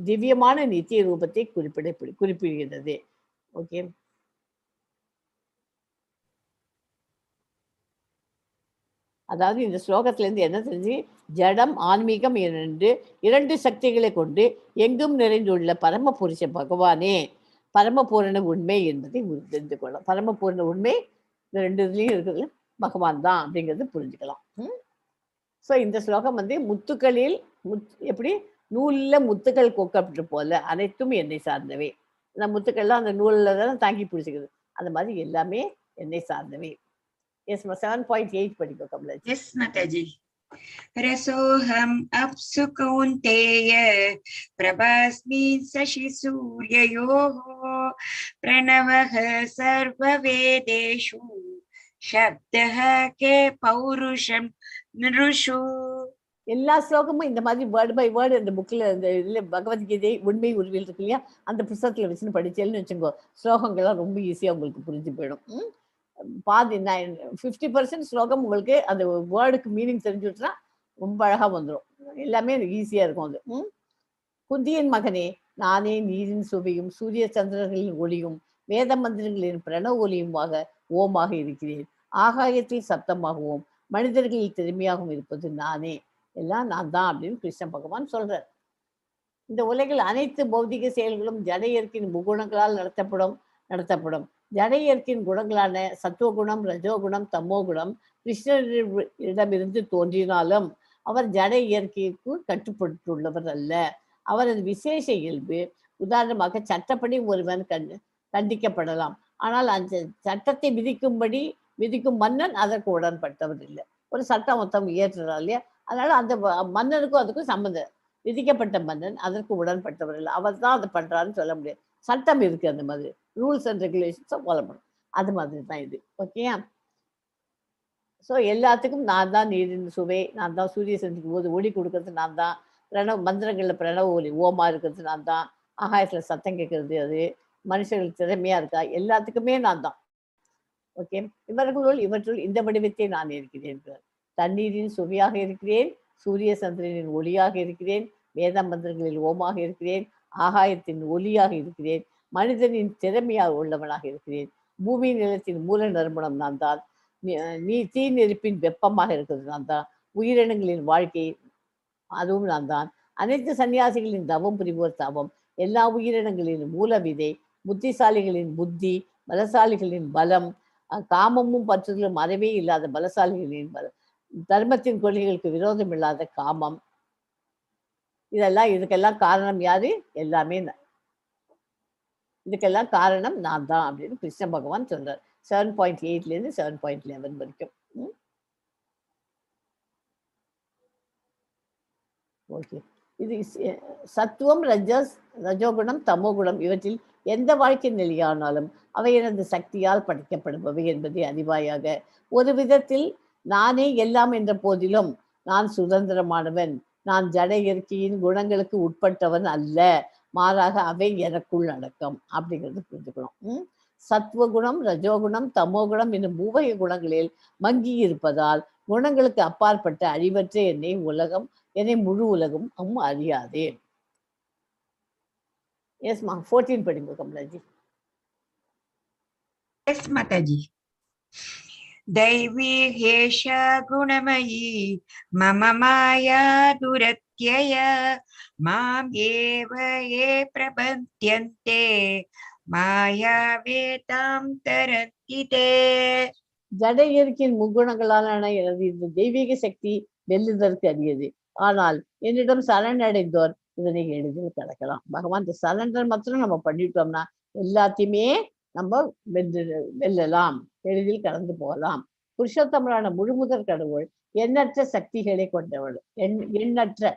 திவ்யமான நித்திய ரூபத்தை குறிப்பிடுகிறது. ஓகே, அதாவது இந்த ஸ்லோகத்துல இருந்து என்ன தெரிஞ்சு, ஜடம் ஆன்மீகம் என்று 2 சக்திகளை கொண்டு எங்கும் நிறைந்துள்ள பரம புருஷ பகவானே பரமபூரண உண்மை என்பதை தெரிந்து கொள்ளலாம். பரமபூரண உண்மை இந்த 2 இதுலயும் இருக்கிறது பகவான் தான் அப்படிங்கிறது புரிஞ்சுக்கலாம். ஸோ இந்த ஸ்லோகம் வந்து முத்துக்களில் எப்படி நூலில் முத்துக்கள் கோக்கப்பட்டு போல அனைத்தும் என்னை சார்ந்தவை. அந்த முத்துக்கள்லாம் அந்த நூலில் தானே தாங்கி பிடிச்சிக்குது. அந்த மாதிரி எல்லாமே என்னை சார்ந்தவை. எஸ் 7.8 படிக்கும் கமலாஜி. எஸ் மாதாஜி. ரசோஹம் அப்சு கௌந்தேய பிரபாஸ்மின் சசி சூர்யயோः பிரணவः சர்வவேதேஷு சப்தः கே பௌருஷம் நிருஷு. எல்லா ஸ்லோகமும் இந்த மாதிரி வேர்டு பை வேர்டு இந்த புக்கில் இந்த இதில் பகவத்கீதை உண்மை உருவில் இருக்கு இல்லையா, அந்த புத்தகத்தில் வச்சுன்னு படிச்சேன்னு வச்சுக்கோ, ஸ்லோகங்கள்லாம் ரொம்ப ஈஸியாக உங்களுக்கு புரிஞ்சு போயிடும். பாதி 50% ஸ்லோகம் உங்களுக்கு அந்த வேர்டுக்கு மீனிங் தெரிஞ்சுட்டுனா ரொம்ப அழகாக வந்துடும். எல்லாமே எனக்கு ஈஸியாக இருக்கும் அது. குந்தியின் மகனே, நானே நீரின் சுவையும் சூரிய சந்திரர்களின் ஒளியும் வேத மந்திரங்களின் பிரணவ ஒளியுமாக ஓமாக இருக்கிறேன். ஆகாயத்தில் சப்தமாகவும் மனிதர்களில் திறமையாகவும் இருப்பது நானே. எல்லாம் நான் தான் அப்படின்னு கிருஷ்ண பகவான் சொல்றார். இந்த உலகில் அனைத்து பௌதிக செயல்களும் ஜட இயற்கையின் முகுணங்களால் நடத்தப்படும். ஜட இயற்கையின் குணங்களான சத்துவகுணம், ரஜோகுணம், தமோகுணம் கிருஷ்ணரிடமிருந்து தோன்றினாலும் அவர் ஜட இயற்கைக்கு கட்டுப்பட்டுள்ளவர் அல்ல. அவரது விசேஷ இயல்பு. உதாரணமாக, சட்டப்படி ஒருவன் கண்டிக்கப்படலாம். ஆனால் அந்த சட்டத்தை விதிக்கும் மன்னன் அதற்கு உடன்பட்டவர் இல்லை. ஒரு சட்டம் மொத்தம் இயற்றுறார் இல்லையா, அதனால அந்த மன்னனுக்கும் அதுக்கும் சம்மந்தம். விதிக்கப்பட்ட மன்னன் அதற்கு உடன்பட்டவர் இல்லை, அவர் தான் அதை பண்றாருன்னு சொல்ல முடியாது. சட்டம் இருக்கு, அந்த மாதிரி ரூல்ஸ் அண்ட் ரெகுலேஷன்ஸை ஃபாலோ பண்ணும். அது மாதிரி தான் இது. ஓகேயா? ஸோ எல்லாத்துக்கும் நான் தான் நீரின் சுவை, நான் தான் சூரிய சந்திக்கும் போது ஒளி கொடுக்கறது நான் தான், மந்திரங்களில் பிரணவ ஒலி ஓமா இருக்கிறது நான் தான், ஆகாயத்தில் சத்தம் கேட்கறது அது, மனுஷர்களுக்கு திறமையா இருக்கா, எல்லாத்துக்குமே நான் தான். ஓகே, இவற்றுள் இந்த வடிவத்தை நான் இருக்கிறேன். தண்ணீரின் சுவையாக இருக்கிறேன், சூரிய சந்திரனின் ஒளியாக இருக்கிறேன், வேத மந்திரங்களில் ஓமாக இருக்கிறேன், ஆகாயத்தின் ஒளியாக இருக்கிறேன், மனிதனின் திறமையாக உள்ளவனாக இருக்கிறேன், பூமி நிலத்தின் மூல நறுமணம் நான் தான், தீ நெருப்பின் வெப்பமாக இருக்கிறது நான் தான், உயிரினங்களின் வாழ்க்கை அதுவும் நான் தான், அனைத்து சன்னியாசிகளின் தவம் புரிவோர் தவம், எல்லா உயிரினங்களின் மூல விதை, புத்திசாலிகளின் புத்தி, பலசாலிகளின் பலம், காமமும் பற்றுதலும் அறவே இல்லாத பலசாலிகளின் பலம், தர்மத்தின் கொள்கைகளுக்கு விரோதம் இல்லாத காமம், இதுக்கெல்லாம் காரணம் யாரு? எல்லாமே இதுக்கெல்லாம் காரணம் நான் தான் அப்படின்னு கிருஷ்ண பகவான் சொல்றார். 7.8 7.11 வரைக்கும். ஓகே, இது சத்துவம், ரஜோகுணம், தமோகுணம் இவற்றில் எந்த வாழ்க்கை நிலையானாலும் அவை எனது சக்தியால் படைக்கப்படுபவை என்பதை அறிவாயாக. ஒரு விதத்தில் நானே எல்லாம் என்ற போதிலும் நான் சுதந்திரமானவன். நான் ஜட இயற்கையின் குணங்களுக்கு உட்பட்டவன் அல்ல, மாறாக அவை எனக்குள் அடக்கம் அப்படிங்கிறது புரிஞ்சுக்கணும். சத்துவகுணம், ரஜோகுணம், தமோகுணம் என்னும் மூவகை குணங்களில் மங்கி இருப்பதால் குணங்களுக்கு அப்பாற்பட்ட அழிவற்ற என்னை முழு உலகம் அறியாதே. எஸ் மா 14 படிங்க கமலாஜி. எஸ் மாதாஜி. दैवी हेषा गुणमयी मम माया दुरत्यय माम् एव ये प्रपद्यन्ते மாயாவேதாம் தரத்திதே. ஜட இயற்கையின் முக்குணங்களாலான எனது இந்த தெய்வீக சக்தி வெல்லுதற்கு அரியது. ஆனால் என்னிடம் சரணடைந்தோர் இதனை எளிதில் கடக்கலாம். பகவான் இந்த சரண்டர் மாத்திரம் நம்ம பண்ணிட்டோம்னா எல்லாத்தையுமே நம்ம வெல்லலாம், எளிதில் கடந்து போகலாம். புருஷோத்தமரான முழுமுதற் கடவுள் எண்ணற்ற சக்திகளை கொண்டவள், எண்ணற்ற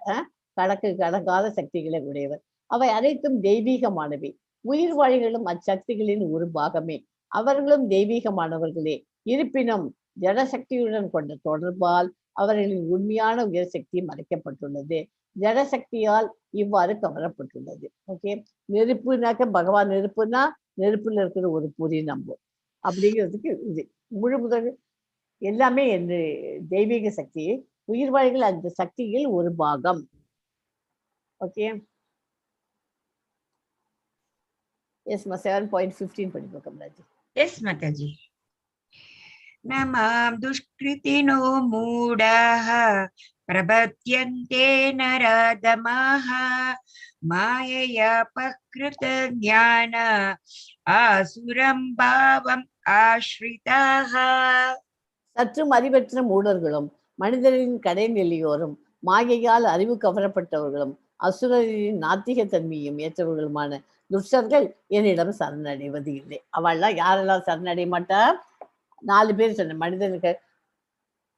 கடக்காத சக்திகளை உடையவர். அவை அனைத்தும் தெய்வீகமானவை. உயிர் வாழிகளும் அச்சக்திகளின் ஒரு பாகமே. அவர்களும் தெய்வீகமானவர்களே. இருப்பினும் ஜடசக்தியுடன் கொண்ட தொடர்பால் அவர்களின் உண்மையான உயர் சக்தி மறைக்கப்பட்டுள்ளது. ஜடசக்தியால் இவ்வாறு கவரப்பட்டுள்ளது. ஓகே, நெருப்புனாக்க பகவான் நெருப்புனா நெருப்புல இருக்கிற ஒரு பொறி நம்பும் அப்படிங்கிறதுக்கு இது முழு முதல் எல்லாமே என்று தெய்வீக சக்தி, உயிர் வாழிகள் அந்த சக்தியில் ஒரு பாகம். ஓகே, எஸ் மா 7.15 படிப்போம் கமலாஜி. எஸ் மாதாஜி. நமாம் துஷ்கிருதினோ மூடாஹ பிரபத்யந்தே நராதமாஹ மாயையா பக்ருத ஞான ஆசுரம் பாவம் ஆஸ்ரிதாஹ. சற்றும் அறிவற்ற மூடர்களும் மனிதரின் கடைநிலையோரும் மாயையால் அறிவு கவரப்பட்டவர்களும் அசுரரின் நாத்திக தன்மையும் ஏற்றவர்களுமான துஷ்டர்கள் என்னிடம் சரணடைவது இல்லை. அவள்லாம் யாரெல்லாம் சரணடைய மாட்டா? 4 பேர் சொன்ன. மனிதனுக்கு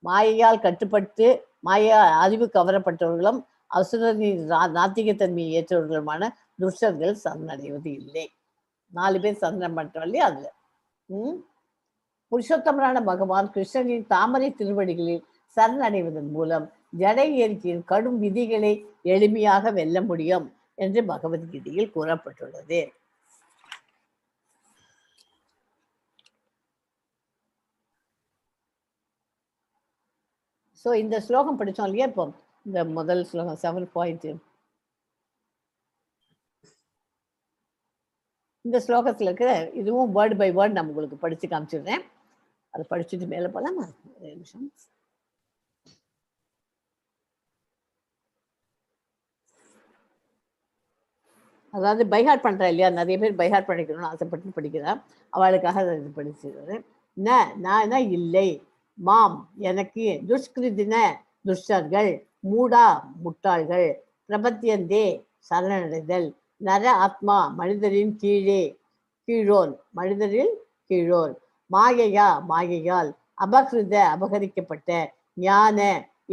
மாயையால் கட்டுப்பட்டு மாயா அறிவு கவரப்பட்டவர்களும் அசுரரின் நாத்திகத்தன்மையை ஏற்றவர்களுமான துஷ்டர்கள் சரணடைவது இல்லை. 4 பேர் சரணம் பண்றவர்களே அதுல. புருஷோத்தமரான பகவான் கிருஷ்ணனின் தாமரை திருவடிகளில் சரணடைவதன் மூலம் ஜடை இயற்கையின் கடும் விதிகளை எளிமையாக வெல்ல முடியும் என்று பகவத்கீதையில் கூறப்பட்டுள்ளது. ஸோ இந்த ஸ்லோகம் படித்தோம் இல்லையா? இப்போ இந்த முதல் ஸ்லோகம் 7. இந்த ஸ்லோகத்தில் இருக்கிற இதுவும் வேர்டு பை வேர்டு நான் உங்களுக்கு படித்து காமிச்சிடுறேன். அதை படிச்சுட்டு மேலே போகலாமா? ஒரு நிமிஷம். அதாவது பைஹார்ட் பண்ணுறா இல்லையா? நிறைய பேர் பைஹார்ட் படிக்கணும்னு ஆசைப்பட்டு படிக்கிறா. அவளுக்காக அதை இது படிச்சிடுறேன். நான் இல்லை, மாம் எனக்கு, துஷ்கிருதின துஷ்டர்கள், மூடா முட்டாள்கள், பிரபத்தியந்தே சரணடைதல், நர ஆத்மா மனிதரின் கீழோன் மனிதரில் கீழோன், மாயையா மாயையால், அபகிருத அபகரிக்கப்பட்ட, ஞான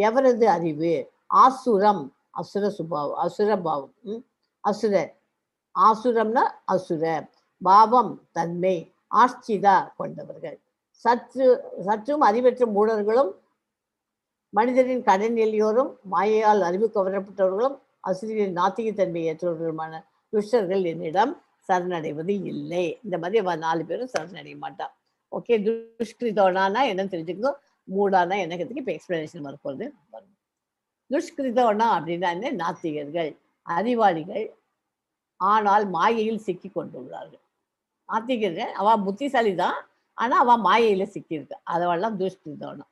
எவரது அறிவு, ஆசுரம் அசுர சுபாவம் அசுரபாவம் ஆசுரம்னா அசுர பாவம் தன்மை, ஆஷ்சிதா கொண்டவர்கள், சற்றும் அறிவற்ற மூடர்களும் மனிதரின் கடைநிலையோரும் மாயையால் அறிவு கவரப்பட்டவர்களும் அசுரியின் நாத்திகத்தன்மை ஏற்றவர்களுமான துஷ்டர்கள் என்னிடம் சரணடைவது இல்லை. இந்த மாதிரி 4 பேரும் சரணடைய மாட்டான். ஓகே, துஷ்கிருதோனா என்னன்னு தெரிஞ்சுக்கோ, மூடானா எனக்கு இப்போ எக்ஸ்பிளனேஷன் வரப்போகுது. துஷ்கிருதோனா அப்படின்னா என்ன? நாத்திகர்கள், அறிவாளிகள், ஆனால் மாயையில் சிக்கி கொண்டுள்ளார்கள். நாத்திகர்கள் அவள் புத்திசாலி தான், ஆனால் அவள் மாயையில் சிக்கியிருக்கா. அதெல்லாம் துஷ்கிருதோனா.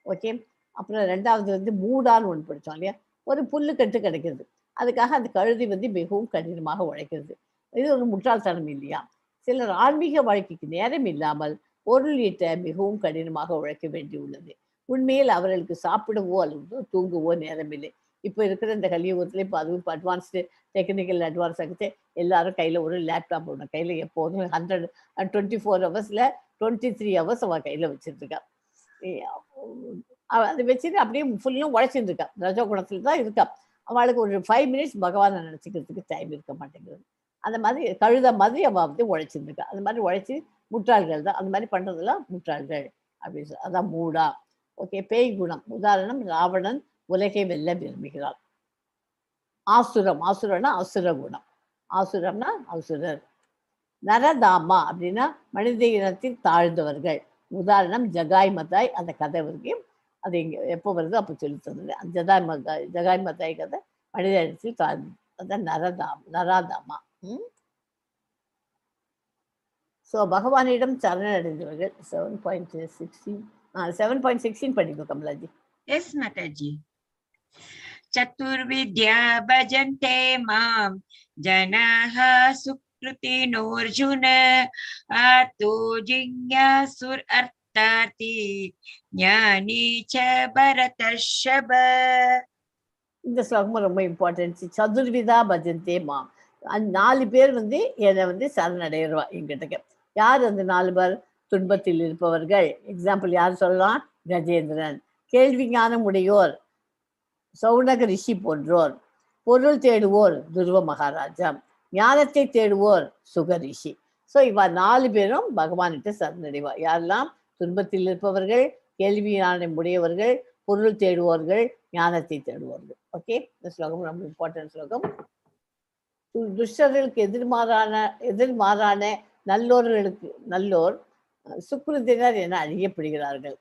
ஓகே, அப்புறம் 2வது மூடான்னு ஒன்று படித்தோம் இல்லையா? ஒரு புல்லு கட்டு கிடைக்கிறது, அதுக்காக அந்த கழுதி மிகவும் கடினமாக உழைக்கிறது. இது ஒரு முட்டாள்தனம் இல்லையா? சிலர் ஆன்மீக வாழ்க்கைக்கு நேரம் இல்லாமல் பொருள் ஈட்ட மிகவும் கடினமாக உழைக்க வேண்டியுள்ளது. உண்மையில் அவர்களுக்கு சாப்பிடவோ அல்லது தூங்கவோ நேரம் இல்லை. இப்போ இருக்கிற இந்த கலியுகத்தில் இப்போ அதுவும் இப்போ அட்வான்ஸ்டு டெக்னிக்கல் அட்வான்ஸ் ஆகிட்டு எல்லாரும் கையில் ஒரு லேப்டாப் ஒன்று கையில் எப்போதும் 124 ஹவர்ஸில் 23 ஹவர்ஸ் அவள் கையில் வச்சுருக்கா. அதை வச்சுட்டு அப்படியே ஃபுல்லும் உழைச்சிட்டு இருக்கா. ரஜகுணத்தில் தான் இருக்கா. அவளுக்கு ஒரு 5 மினிட்ஸ் பகவானை நினச்சிக்கிறதுக்கு டைம் இருக்க மாட்டேங்கிறது. அந்த மாதிரி கழுத மாதிரி அவள் உழைச்சிருந்துருக்கா. அந்த மாதிரி உழைச்சி முட்டாள்கள் தான். அந்த மாதிரி பண்ணுறதுலாம் முட்டாள்கள் அப்படின்னு சொல்லி, அதான் மூடா. ஓகே, பேய் குணம் உதாரணம், ராவணன் உலகை வெல்ல விரும்புகிறார். ஆசுரம்னா அசுர குணம், ஆசுரம்னா அசுரர். நரதாமா அப்படின்னா மனித இனத்தில் தாழ்ந்தவர்கள். உதாரணம் ஜகாய் மத்தாய், அந்த கதை வரைக்கும் அது இங்கே எப்போ வருதோ அப்போ சொல்லி தந்தது. ஜகாய் மத்தாய் கதை மனித இனத்தில் தாழ்ந்தது, அதான் நராதாமா. ஸோ பகவானிடம் சரணடைந்தவர்கள் 7.16 படிக்கும் கமலாஜி. எஸ் மாதாஜி. चतुर्विद्या भजन्ते मां जनाः सुकृतिनोऽर्जुन, आर्तो जिज्ञासुर अर्थार्थी ज्ञानी च भरतर्षभ. இந்த ஸ்லோகமும் ரொம்ப இம்பார்ட்டன்ட். சதுர்விதா பஜந்தே மாம், 4 பேர் என்னை சரணடைவா என்கிட்ட. யார் அந்த 4 பேர்? துன்பத்தில் இருப்பவர்கள். எக்ஸாம்பிள் யார் சொல்லலாம்? கஜேந்திரன். கேள்வி ஞானம் உடையோர் சௌனக ரிஷி போன்றோர். பொருள் தேடுவோர் துருவ மகாராஜா. ஞானத்தை தேடுவோர் சுக ரிஷி. ஸோ இவா 4 பேரும் பகவான்கிட்ட சரணடைவா. யாரெல்லாம்? துன்பத்தில் இருப்பவர்கள், கேள்வி ஞானம் உடையவர்கள், பொருள் தேடுவோர்கள், ஞானத்தை தேடுவார்கள். ஓகே, இந்த ஸ்லோகம் ரொம்ப இம்பார்ட்டன்ட் ஸ்லோகம். துஷ்டர்களுக்கு எதிர்மாறான நல்லோர் சுக்ருதினர் என அறியப்படுகிறார்கள்.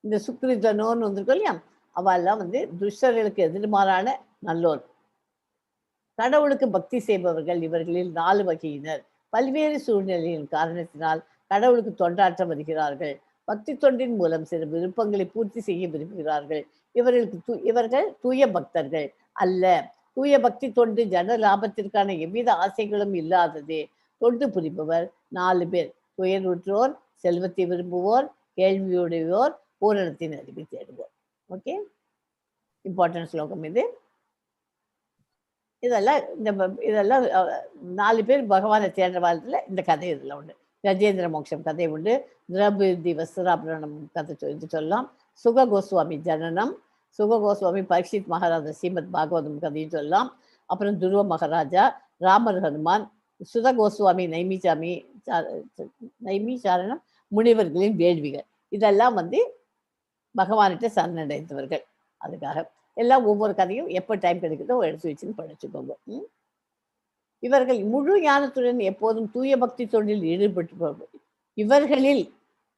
இந்த சுக்ருதனோன்னு வந்திருக்கோம் இல்லையா? அவெல்லாம் துஷ்டர்களுக்கு எதிர்மாறான நல்லோர். கடவுளுக்கு பக்தி செய்பவர்கள் இவர்களில் 4 வகையினர். பல்வேறு சூழ்நிலையின் காரணத்தினால் கடவுளுக்கு தொண்டாற்ற வருகிறார்கள். பக்தி தொண்டின் மூலம் சில விருப்பங்களை பூர்த்தி செய்ய விரும்புகிறார்கள். இவர்கள் தூய பக்தர்கள் அல்ல. தூய பக்தி தொண்டு ஜன லாபத்திற்கான எவ்வித ஆசைகளும் இல்லாததே. தொண்டு புரிபவர் 4 பேர்: துயருற்றோர், செல்வத்தை விரும்புவோர், கேள்வியுடையோர், பூரணத்தின் அறிவை தேடுவோம். ஓகே, இம்பார்ட்டன்ட் ஸ்லோகம் இது. இதெல்லாம் 4 பேர் பகவானை தேடுற காலத்தில் இந்த கதை இதில் உண்டு. கஜேந்திர மோட்சம் கதை உண்டு. திரௌபதி வஸ்திராபரணம் கதை இது சொல்லலாம். சுக கோஸ்வாமி ஜனனம், சுக கோஸ்வாமி பரீட்சித் மகாராஜா ஸ்ரீமத் பாகவதம் கதையும் சொல்லலாம். அப்புறம் துருவ மகாராஜா, ராமர் ஹனுமான், சுத கோஸ்வாமி நைமிசாரணம், முனிவர்களின் வேள்விகள், இதெல்லாம் பகவான்கிட்ட சரணடைந்தவர்கள். அதுக்காக எல்லாம் ஒவ்வொரு கதையும் எப்போ டைம் கிடைக்குதோ எடுத்து வச்சுன்னு படிச்சுக்கோங்க. இவர்கள் முழு ஞானத்துடன் எப்போதும் தூய பக்தி தொண்டில் ஈடுபட்டிருப்பவர்கள். இவர்களில்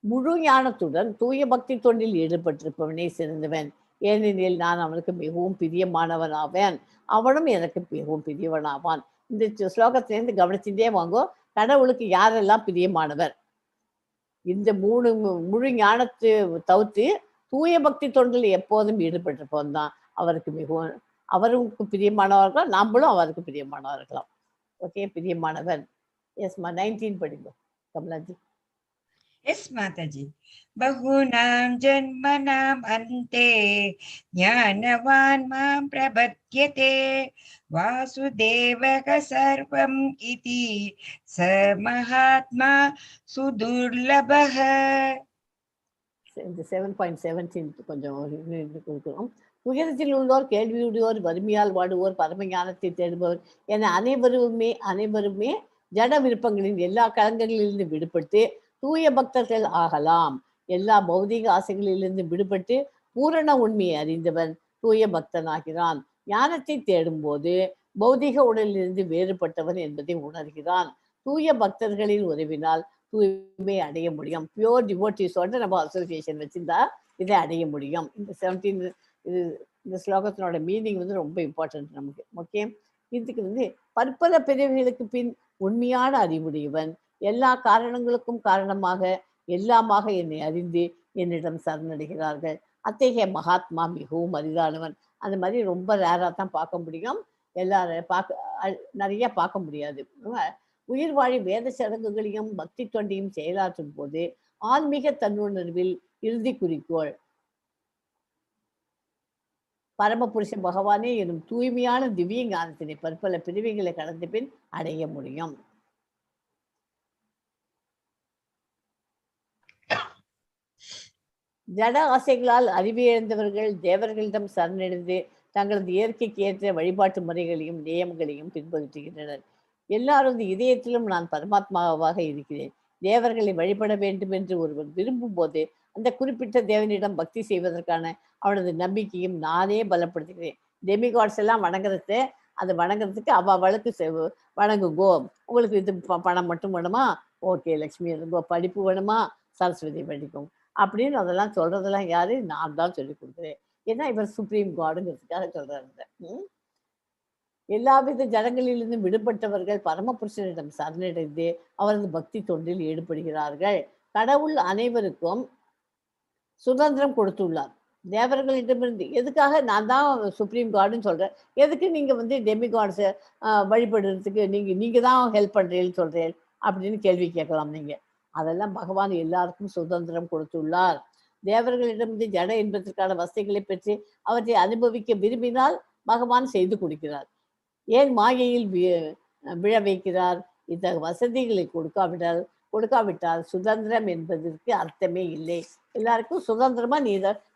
முழு ஞானத்துடன் தூய பக்தி தொண்டில் ஈடுபட்டிருப்பவனே சிறந்தவன். ஏனெனில் நான் அவனுக்கு மிகவும் பிரியமானவன் ஆவேன், அவனும் எனக்கு மிகவும் பிரியவனாவான். இந்த ஸ்லோகத்திலேருந்து கவனிச்சுட்டே வாங்கோ, கடவுளுக்கு யாரெல்லாம் பிரியமானவர். இந்த முழு ஞானத்தை தவிர்த்து தூய பக்தி தொண்டில் எப்போதும் ஈடுபட்டிருப்பவன் தான் அவருக்கு பிரியமானவர்கள், நாமளும் அவருக்கு பிரியமானவர்களாம். ஓகே, பிரியமானவன். எஸ்மா 19 படிப்போம் கமலாஜி. எஸ் மாதாஜி. பகுநாம் ஜன்மநாம் அந்தே ஞானவான் மாம் பிரபத்யதே வாசுதேவக சர்வம் இதி ச மகாத்மா சுதுர்லபஹ. இந்த 7.17 கொஞ்சம் கொடுக்கிறோம். உயரத்தில் உள்ளோர், கேள்வியுடையோர், வறுமையால் வாடுவோர், பரம ஞானத்தை தேடுபவர் என அனைவருமே ஜட விருப்பங்களின் எல்லா களங்களிலிருந்து விடுபட்டு தூய பக்தர்கள் ஆகலாம். எல்லா பௌதிக ஆசைகளிலிருந்து விடுபட்டு பூரண உண்மையை அறிந்தவன் தூய பக்தனாகிறான். ஞானத்தை தேடும் போது பௌதிக உடலிலிருந்து வேறுபட்டவன் என்பதை உணர்கிறான். தூய பக்தர்களின் உதவினால் தூய்மை அடைய முடியும். பியோர் டிவோட்டிஸோட நம்ம அசோசியேஷன் வச்சிருந்தா இதை அடைய முடியும். இந்த ஸ்லோகத்தினோட மீனிங் ரொம்ப இம்பார்ட்டன்ட் நமக்கு. ஓகே, இதுக்கு பற்பல பிரிவுகளுக்கு பின் உண்மையான அறிவுடையவன், எல்லா காரணங்களுக்கும் காரணமாக எல்லாமாக என்னை அறிந்து என்னிடம் சரணடைகிறார்கள். அத்தகைய மகாத்மா மிகவும் அரிதானவன். அந்த மாதிரி ரொம்ப ரேராக தான் பார்க்க முடியும், நிறைய பார்க்க முடியாது. உயிர் வாழி வேத சடங்குகளையும் பக்தி தொண்டையும் செயலாற்றும் போது ஆன்மீக தன்னுணர்வில் இறுதி குறிக்கோள் பரமபுருஷ பகவானே எனும் தூய்மையான திவ்ய ஞானத்தினை பற்பல பிரிவுகளை கடந்த பின் அடைய முடியும். ஜட ஆசைகளால் அறிவிழந்தவர்கள் தேவர்களிடம் சரணடைந்து தங்களது இயற்கைக்கு ஏற்ற வழிபாட்டு முறைகளையும் நியமங்களையும் பின்பற்றுகின்றனர். எல்லாரது இதயத்திலும் நான் பரமாத்மாவாக இருக்கிறேன். தேவர்களை வழிபட வேண்டும் என்று ஒருவர் விரும்பும் போது அந்த குறிப்பிட்ட தேவனிடம் பக்தி செய்வதற்கான அவனது நம்பிக்கையும் நானே பலப்படுத்துகிறேன். டெமிகாட்ஸ் எல்லாம் வணங்குறதுக்கு அவளுக்கு வணங்குங்கோ. உங்களுக்கு இது பணம் மட்டும் வேணுமா, ஓகே, லக்ஷ்மி இருங்கோ. படிப்பு வேணுமா, சரஸ்வதி படிக்கும் அப்படின்னு அதெல்லாம் சொல்றதெல்லாம் யாரு? நான் தான் சொல்லி கொடுக்குறேன். ஏன்னா இவர் சுப்ரீம் காடுங்கிறதுக்காக சொல்றாரு. எல்லாவித ஜனங்களிலிருந்து விடுபட்டவர்கள் பரமபுருஷனிடம் சரணடைந்து அவரது பக்தி தொண்டில் ஈடுபடுகிறார்கள். கடவுள் அனைவருக்கும் சுதந்திரம் கொடுத்துள்ளார். தேவர்களிடமிருந்து எதுக்காக நான் தான் சுப்ரீம் காடுன்னு சொல்றேன், எதுக்கு நீங்க டெமிகாட்ஸை வழிபடுறதுக்கு நீங்க தான் ஹெல்ப் பண்றீங்கன்னு சொல்றேன் அப்படின்னு கேள்வி கேட்கலாம் நீங்க. அதெல்லாம் பகவான் எல்லாருக்கும் சுதந்திரம் கொடுத்துள்ளார். தேவர்களிடமிருந்து ஜட என்பதற்கான வசதிகளை பெற்று அவற்றை அனுபவிக்க விரும்பினால் பகவான் செய்து கொடுக்கிறார். ஏன் மாயையில் விழ வைக்கிறார்? இந்த வசதிகளை கொடுக்காவிட்டால் சுதந்திரம் என்பதற்கு அர்த்தமே இல்லை. எல்லாருக்கும் சுதந்திரமா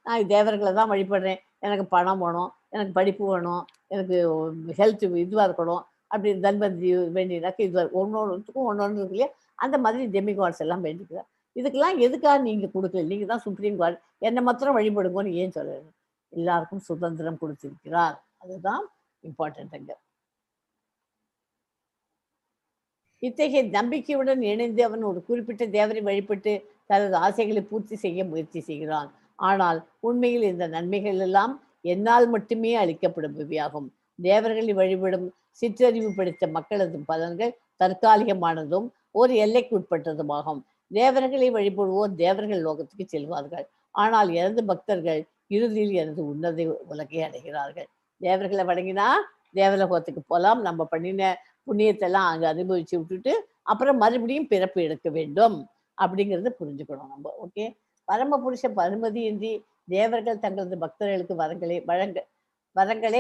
நான் தேவர்களை தான் வழிபடுறேன், எனக்கு பணம் வேணும், எனக்கு படிப்பு வேணும், எனக்கு ஹெல்த் இதுவாக இருக்கணும், அப்படி தன்பந்தி வேண்டியதாக்க இது ஒன்னொன்றுக்கும் ஒன்னொன்று இருக்கு இல்லையா? அந்த மாதிரி டெமிகாட்ஸ் எல்லாம் வேண்டிக்கிறார். இதுக்கெல்லாம் எதுக்காக நீங்க கொடுக்கல? நீங்க தான் சுப்ரீம் காட், என்னை மாத்திரம் வழிபடுங்கன்னு ஏன் சொல்றாரு? எல்லாருக்கும் சுதந்திரம் கொடுத்திருக்கிறார். அதுதான் இம்பார்ட்டன்ட். இத்தகைய நம்பிக்கையுடன் இணைந்து அவன் ஒரு குறிப்பிட்ட தேவரை வழிபட்டு தனது ஆசைகளை பூர்த்தி செய்ய முயற்சி செய்கிறான். ஆனால் உண்மையில் இந்த நன்மைகள் எல்லாம் என்னால் மட்டுமே அளிக்கப்படுபவையாகும். தேவர்களை வழிபடும் சிற்றறிவு படித்த மக்களது பலன்கள் தற்காலிகமானதும் ஒரு எல்லைக்கு உட்பட்டதுமாகும். தேவர்களை வழிபடுவோர் தேவர்கள் லோகத்துக்கு செல்வார்கள். ஆனால் எனது பக்தர்கள் இறுதியில் எனது உன்னத உலகை அடைகிறார்கள். தேவர்களை வணங்கினா தேவலோகத்துக்கு போகலாம். நம்ம பண்ணின புண்ணியத்தெல்லாம் அங்கே அனுபவிச்சு விட்டுட்டு அப்புறம் மறுபடியும் பிறப்பு எடுக்க வேண்டும் அப்படிங்கிறத புரிஞ்சுக்கணும் நம்ம. ஓகே, பரமபுருஷ அனுமதியின்றி தேவர்கள் தங்களது பக்தர்களுக்கு வரங்களே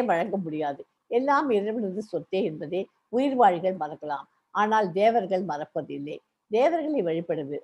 வழங்க முடியாது. எல்லாம் இறைவனது சொத்தே என்பதை உயிர்வாழிகள் மறக்கலாம். ஆனால் தேவர்கள் மறப்பதில்லை. தேவர்களை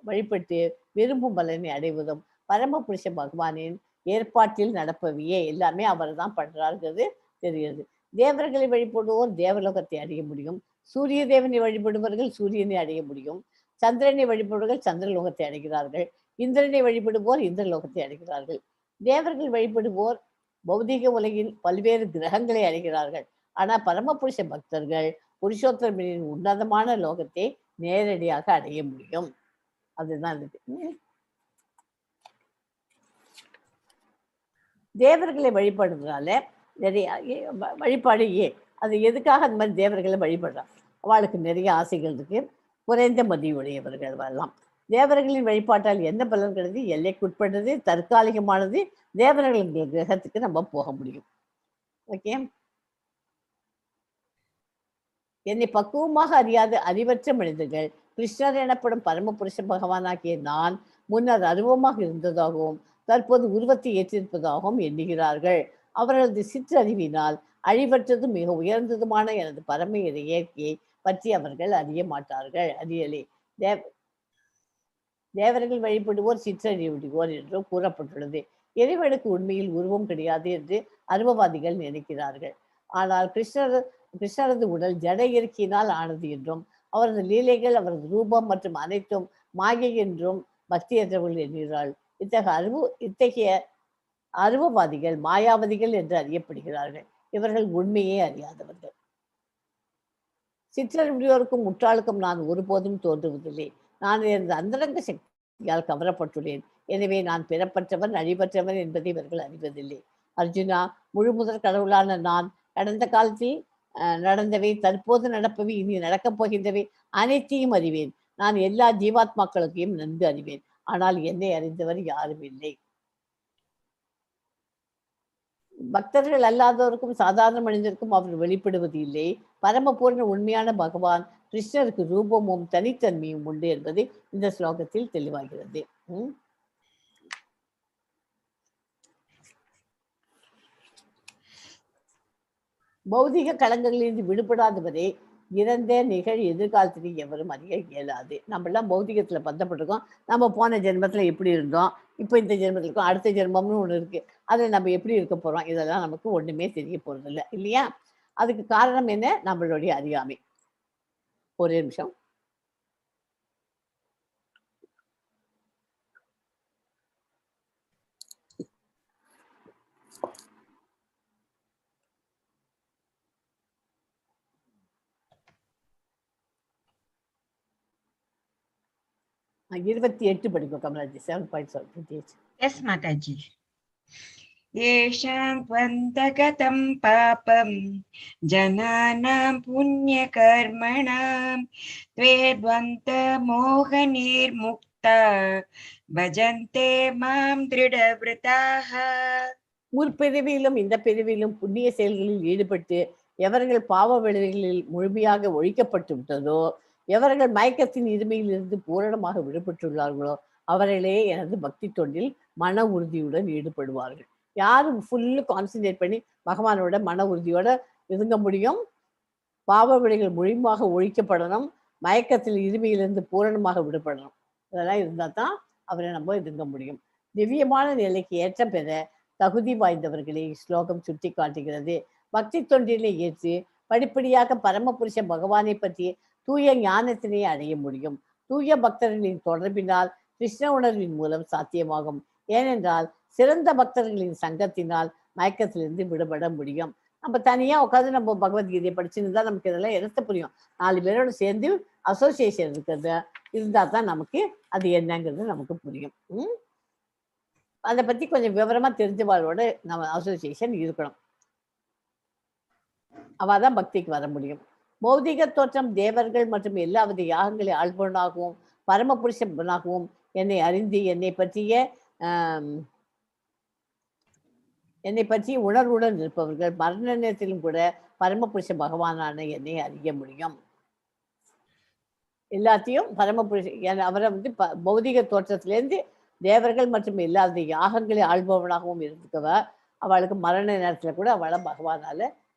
வழிபட்டு விரும்பும் பலனை அடைவதும் பரமபுருஷ பகவானின் ஏற்பாட்டில் நடப்பவையே. எல்லாமே அவர் தான் பண்றாருங்கிறது தெரிகிறது. தேவர்களை வழிபடுவோர் தேவலோகத்தை அடைய முடியும். சூரிய தேவனை வழிபடுபவர்கள் சூரியனை அடைய முடியும். சந்திரனை வழிபடுவர்கள் சந்திரலோகத்தை அடைகிறார்கள். இந்திரனை வழிபடுவோர் இந்திரலோகத்தை அடைகிறார்கள். தேவர்கள் வழிபடுவோர் பௌதிக உலகின் பல்வேறு கிரகங்களை அடைகிறார்கள். ஆனா பரமபுருஷ பக்தர்கள் புருஷோத்தமனின் உன்னதமான லோகத்தை நேரடியாக அடைய முடியும். அதுதான் இது. தேவர்களை வழிபடுறதுனால நிறைய வழிபாடு அது எதுக்காக அந்த மாதிரி தேவர்களை வழிபடுறாங்க? அவளுக்கு நிறைய ஆசைகள் இருக்கு. குறைந்த மதியுடையவர்கள் வரலாம். தேவர்களின் வழிபாட்டால் என்ன பலன் கிடையாது? எல்லைக்குட்பட்டது, தற்காலிகமானது. தேவர்களின் கிரகத்துக்கு நம்ம போக முடியும். ஓகே. என்னை பக்குவமாக அறியாத அறிவற்ற மனிதர்கள் கிருஷ்ணர் எனப்படும் பரமபுருஷ பகவானாகிய நான் முன்னர் அருவமாக இருந்ததாகவும் தற்போது உருவத்தை ஏற்றிருப்பதாகவும் எண்ணுகிறார்கள். அவர்களது சிற்றறிவினால் அழிவற்றதும் மிக உயர்ந்ததுமான எனது பரம இயற்கையை பற்றி அவர்கள் அறிய மாட்டார்கள். அறியலே. தேவர்கள் வழிபடுவோர் சிற்றறிவுடுவோர் என்றும் கூறப்பட்டுள்ளது. இறைவனுக்கு உண்மையில் உருவம் கிடையாது என்று அருவவாதிகள் நினைக்கிறார்கள். ஆனால் கிருஷ்ணரது உடல் ஜட இயற்கையினால் ஆனது என்றும் அவரது லீலைகள் அவரது ரூபம் மற்றும் அனைத்தும் மாயை என்றும் பக்தியற்றவர்கள் என்கிறாள். இத்தகைய அருவவாதிகள் மாயாவதிகள் என்று அறியப்படுகிறார்கள். இவர்கள் உண்மையே அறியாதவர்கள். சிற்றறிவுடையோருக்கும் முற்றாளுக்கும் நான் ஒருபோதும் தோன்றுவதில்லை. நான் எனது அந்தரங்க சக்தியால் கவரப்பட்டுள்ளேன். எனவே நான் பிறப்பற்றவன் அழிவற்றவன் என்பதை இவர்கள் அறிவதில்லை. அர்ஜுனா, முழு முதற் கடவுளான நான் கடந்த காலத்தில் நடந்தவை, தற்போது நடப்பவை, இனி நடக்கப் போகின்றவை அனைத்தையும் அறிவேன். நான் எல்லா ஜீவாத்மாக்களுக்கையும் நன்கு அறிவேன். ஆனால் என்னை அறிந்தவர் யாரும் இல்லை. பக்தர்கள் அல்லாதவருக்கும் சாதாரண மனிதருக்கும் அவர் வெளிப்படுவது இல்லை. பரமபூர்ண உண்மையான பகவான் கிருஷ்ணருக்கு ரூபமும் தனித்தன்மையும் உண்டு என்பது இந்த ஸ்லோகத்தில் தெளிவாகிறது. பௌதிக களங்கங்களிலிருந்து விடுபடாதவரை இறந்த எதிர்காலத்திற்கு எவரும் அறிய இயலாது. நம்மளாம் பௌதிகத்துல பந்தப்பட்டிருக்கோம். நம்ம போன ஜென்மத்துல எப்படி இருந்தோம், இப்போ இந்த ஜென்மத்தில் இருக்கோம், அடுத்த ஜென்மம்னு ஒண்ணு இருக்கு. அதில் நம்ம எப்படி இருக்க போறோம், இதெல்லாம் நமக்கு ஒண்ணுமே தெரிய போறது இல்லை இல்லையா? அதுக்கு காரணம் என்ன? நம்மளுடைய அறியாமை. ஒரே நிமிஷம். படிக்கும் கமலாஜி. 7.7. Yes, Mataji. येषां त्वन्तगतं पापं जनानां पुण्यकर्मणां त्वे द्वन्द्वमोहनिर्मुक्ता भजन्ते मां दृढव्रताः. முற்பிரிவிலும் இந்த பிரிவிலும் புண்ணிய செயல்களில் ஈடுபட்டு எவர்கள் பாவ விளைவுகளில் முழுமையாக ஒழிக்கப்பட்டு விட்டதோ, எவர்கள் மயக்கத்தின் இருமையிலிருந்து பூரணமாக விடுபட்டுள்ளார்களோ அவர்களே எனது பக்தி தொண்டில் மன உறுதியுடன் ஈடுபடுவார்கள். யாரும் ஃபுல்லு கான்சன்ட்ரேட் பண்ணி பகவானோட மன உறுதியோட இருங்க முடியும்? பாவ விளைவுகள் முழுமையாக ஒழிக்கப்படணும், மயக்கத்தில் இருமையிலிருந்து பூரணமாக விடுபடணும். இதெல்லாம் இருந்தால் தான் அவரை நம்ம இருங்க முடியும். திவ்யமான நிலைக்கு ஏற்ற பெற தகுதி வாய்ந்தவர்களை ஸ்லோகம் சுட்டி காட்டுகிறது. பக்தி தொண்டினை ஏற்று படிப்படியாக பரமபுருஷ பகவானை பற்றி தூய ஞானத்தினை அடைய முடியும். தூய பக்தர்களின் தொடர்பினால் கிருஷ்ண உணர்வின் மூலம் சாத்தியமாகும். ஏனென்றால் சிறந்த பக்தர்களின் சங்கத்தினால் மயக்கத்திலிருந்து விடுபட முடியும். நம்ம தனியா உட்காந்து நம்ம பகவத்கீதையை படிச்சுன்னு தான் நமக்கு இதெல்லாம் எடுத்து புரியும். 4 பேரோட சேர்ந்து அசோசியேஷன் இருக்கிறது இருந்தா தான் நமக்கு அது என்னங்கிறது நமக்கு புரியும். அதை பத்தி கொஞ்சம் விவரமா தெரிஞ்சவாளோட நம்ம அசோசியேஷன் இருக்கணும். அவதான் பக்திக்கு வர முடியும். பௌதிக தோற்றம் தேவர்கள் மற்றும் எல்லாவித யாகங்களை ஆள்பவனாகவும் பரமபுருஷனாகவும் என்னை அறிந்து என்னை பற்றி உணர்வுடன் இருப்பவர்கள் மரண நேரத்திலும் கூட பரமபுருஷ பகவானான என்னை அறிய முடியும். எல்லாத்தையும் பரமபுருஷ அவரை பௌதிக தோற்றத்திலேருந்து தேவர்கள் மற்றும் இல்லாத யாகங்களை ஆள்பவனாகவும் இருந்துக்கவ அவளுக்கு மரண நேரத்தில் கூட அவளை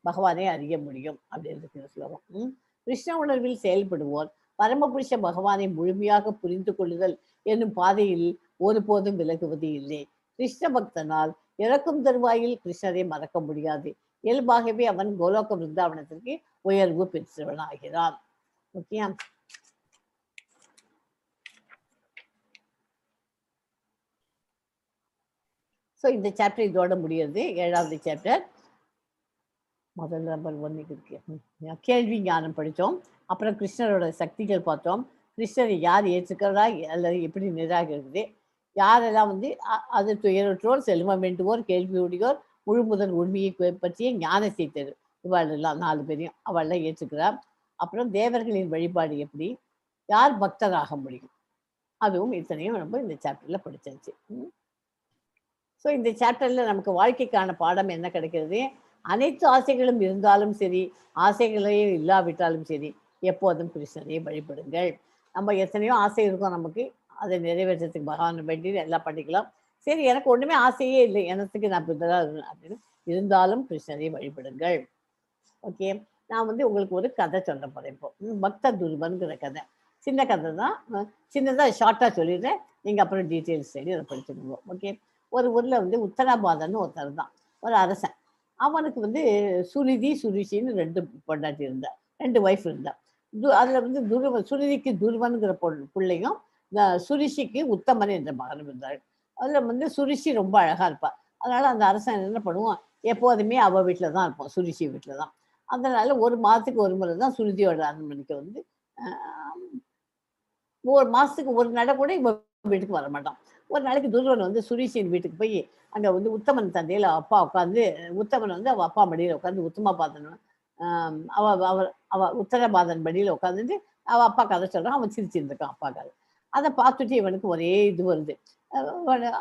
பகவானை அறிய முடியும் அப்படின்னு இருக்கிற ஸ்லோகம். கிருஷ்ண உணர்வில் செயல்படுவோர் பரமபுருஷ பகவானை முழுமையாக புரிந்து கொள்ளுதல் என்னும் பாதையில் ஒருபோதும் விலகுவது இல்லை. கிருஷ்ண பக்தனால் இறக்கும் தருவாயில் கிருஷ்ணரை மறக்க முடியாது. இயல்பாகவே அவன் கோலோக விருந்தாவனத்திற்கு உயர்வு பெற்றவனாகிறான். ஓகே. ஸோ இந்த சாப்டர் இதோட முடியுது. 7வது சாப்டர். முதல் நம்பர் 1 இருக்கு. கேள்வி ஞானம் படித்தோம். அப்புறம் கிருஷ்ணரோட சக்திகள் பார்த்தோம். கிருஷ்ணரை யார் ஏற்றுக்கிறதா அல்லது எப்படி நிராகரிக்குது, யாரெல்லாம் அது துயரற்றோர், செல்வம் வேண்டுவோர், கேள்வியுடையோர், முழு முதல் உண்மையை பற்றிய ஞானத்தை தரும் இவாளெல்லாம் 4 பேரையும் அவளெல்லாம் ஏற்றுக்கிறார். அப்புறம் தேவர்களின் வழிபாடு எப்படி, யார் பக்தராக முடியும், அதுவும் இத்தனையும் நம்ம இந்த சாப்டர்ல படிச்சாச்சு. ஸோ இந்த சாப்டர்ல நமக்கு வாழ்க்கைக்கான பாடம் என்ன கிடைக்கிறது? அனைத்து ஆசைகளும் இருந்தாலும் சரி, ஆசைகளே இல்லாவிட்டாலும் சரி, எப்போதும் கிருஷ்ணரை வழிபடுங்கள். நம்ம எத்தனையோ ஆசை இருக்கும் நமக்கு, அதை நிறைவேற்றத்துக்கு பகவான் வேண்டி எல்லாம் பண்ணிக்கலாம். சரி, எனக்கு ஒன்றுமே ஆசையே இல்லை, எனத்துக்கு நான் அப்படின்னு இருந்தாலும் கிருஷ்ணரை வழிபடுங்கள். ஓகே. நான் உங்களுக்கு ஒரு கதை சொல்ல போகிறேன். இப்போ பக்த துருவன்கிற கதை. சின்ன கதை தான், சின்னதாக ஷார்ட்டாக சொல்லிடுறேன். நீங்கள் அப்புறம் டீட்டெயில்ஸ் தேடி அதை படிச்சுக்கோங்க. ஓகே. ஒரு ஊரில் உத்தராபாதன்னு ஒருத்தர் தான், ஒரு அரசன். அவனுக்கு சுருதி சுருஷின்னு 2 பொண்டாட்டி இருந்தா, 2 ஒய்ஃப் இருந்தா. அதில் சுருதிக்கு துருவன்கிற பிள்ளையும், சுருஷிக்கு உத்தமன் என்ற மகனும் இருந்தாள். அதில் சுருஷி ரொம்ப அழகாக இருப்பாள். அதனால அந்த அரசன் என்ன பண்ணுவான், எப்போதுமே அவள் வீட்டில் தான் இருப்பான், சுருஷி வீட்டில் தான். அதனால ஒரு மாதத்துக்கு ஒரு முறை தான் சுருதியோட அரண்மனைக்கு ஒரு மாதத்துக்கு ஒரு நட கூட இவன் வீட்டுக்கு வர மாட்டான். ஒரு நாளைக்கு துருவன் சுரீஷின் வீட்டுக்கு போய் அங்கே உத்தமன் தந்தையில் அப்பா உட்காந்து, உத்தமன் அவள் அப்பா மடியில் உட்காந்து உத்தமபாதன் அவ உத்தரபாதன் மடியில் உட்காந்துட்டு அவள் அப்பா கதை சொல்கிறான். அவன் சிரிச்சிருந்துருக்கான் அப்பா கதை. அதை பார்த்துட்டு இவனுக்கு ஒரே இது வருது.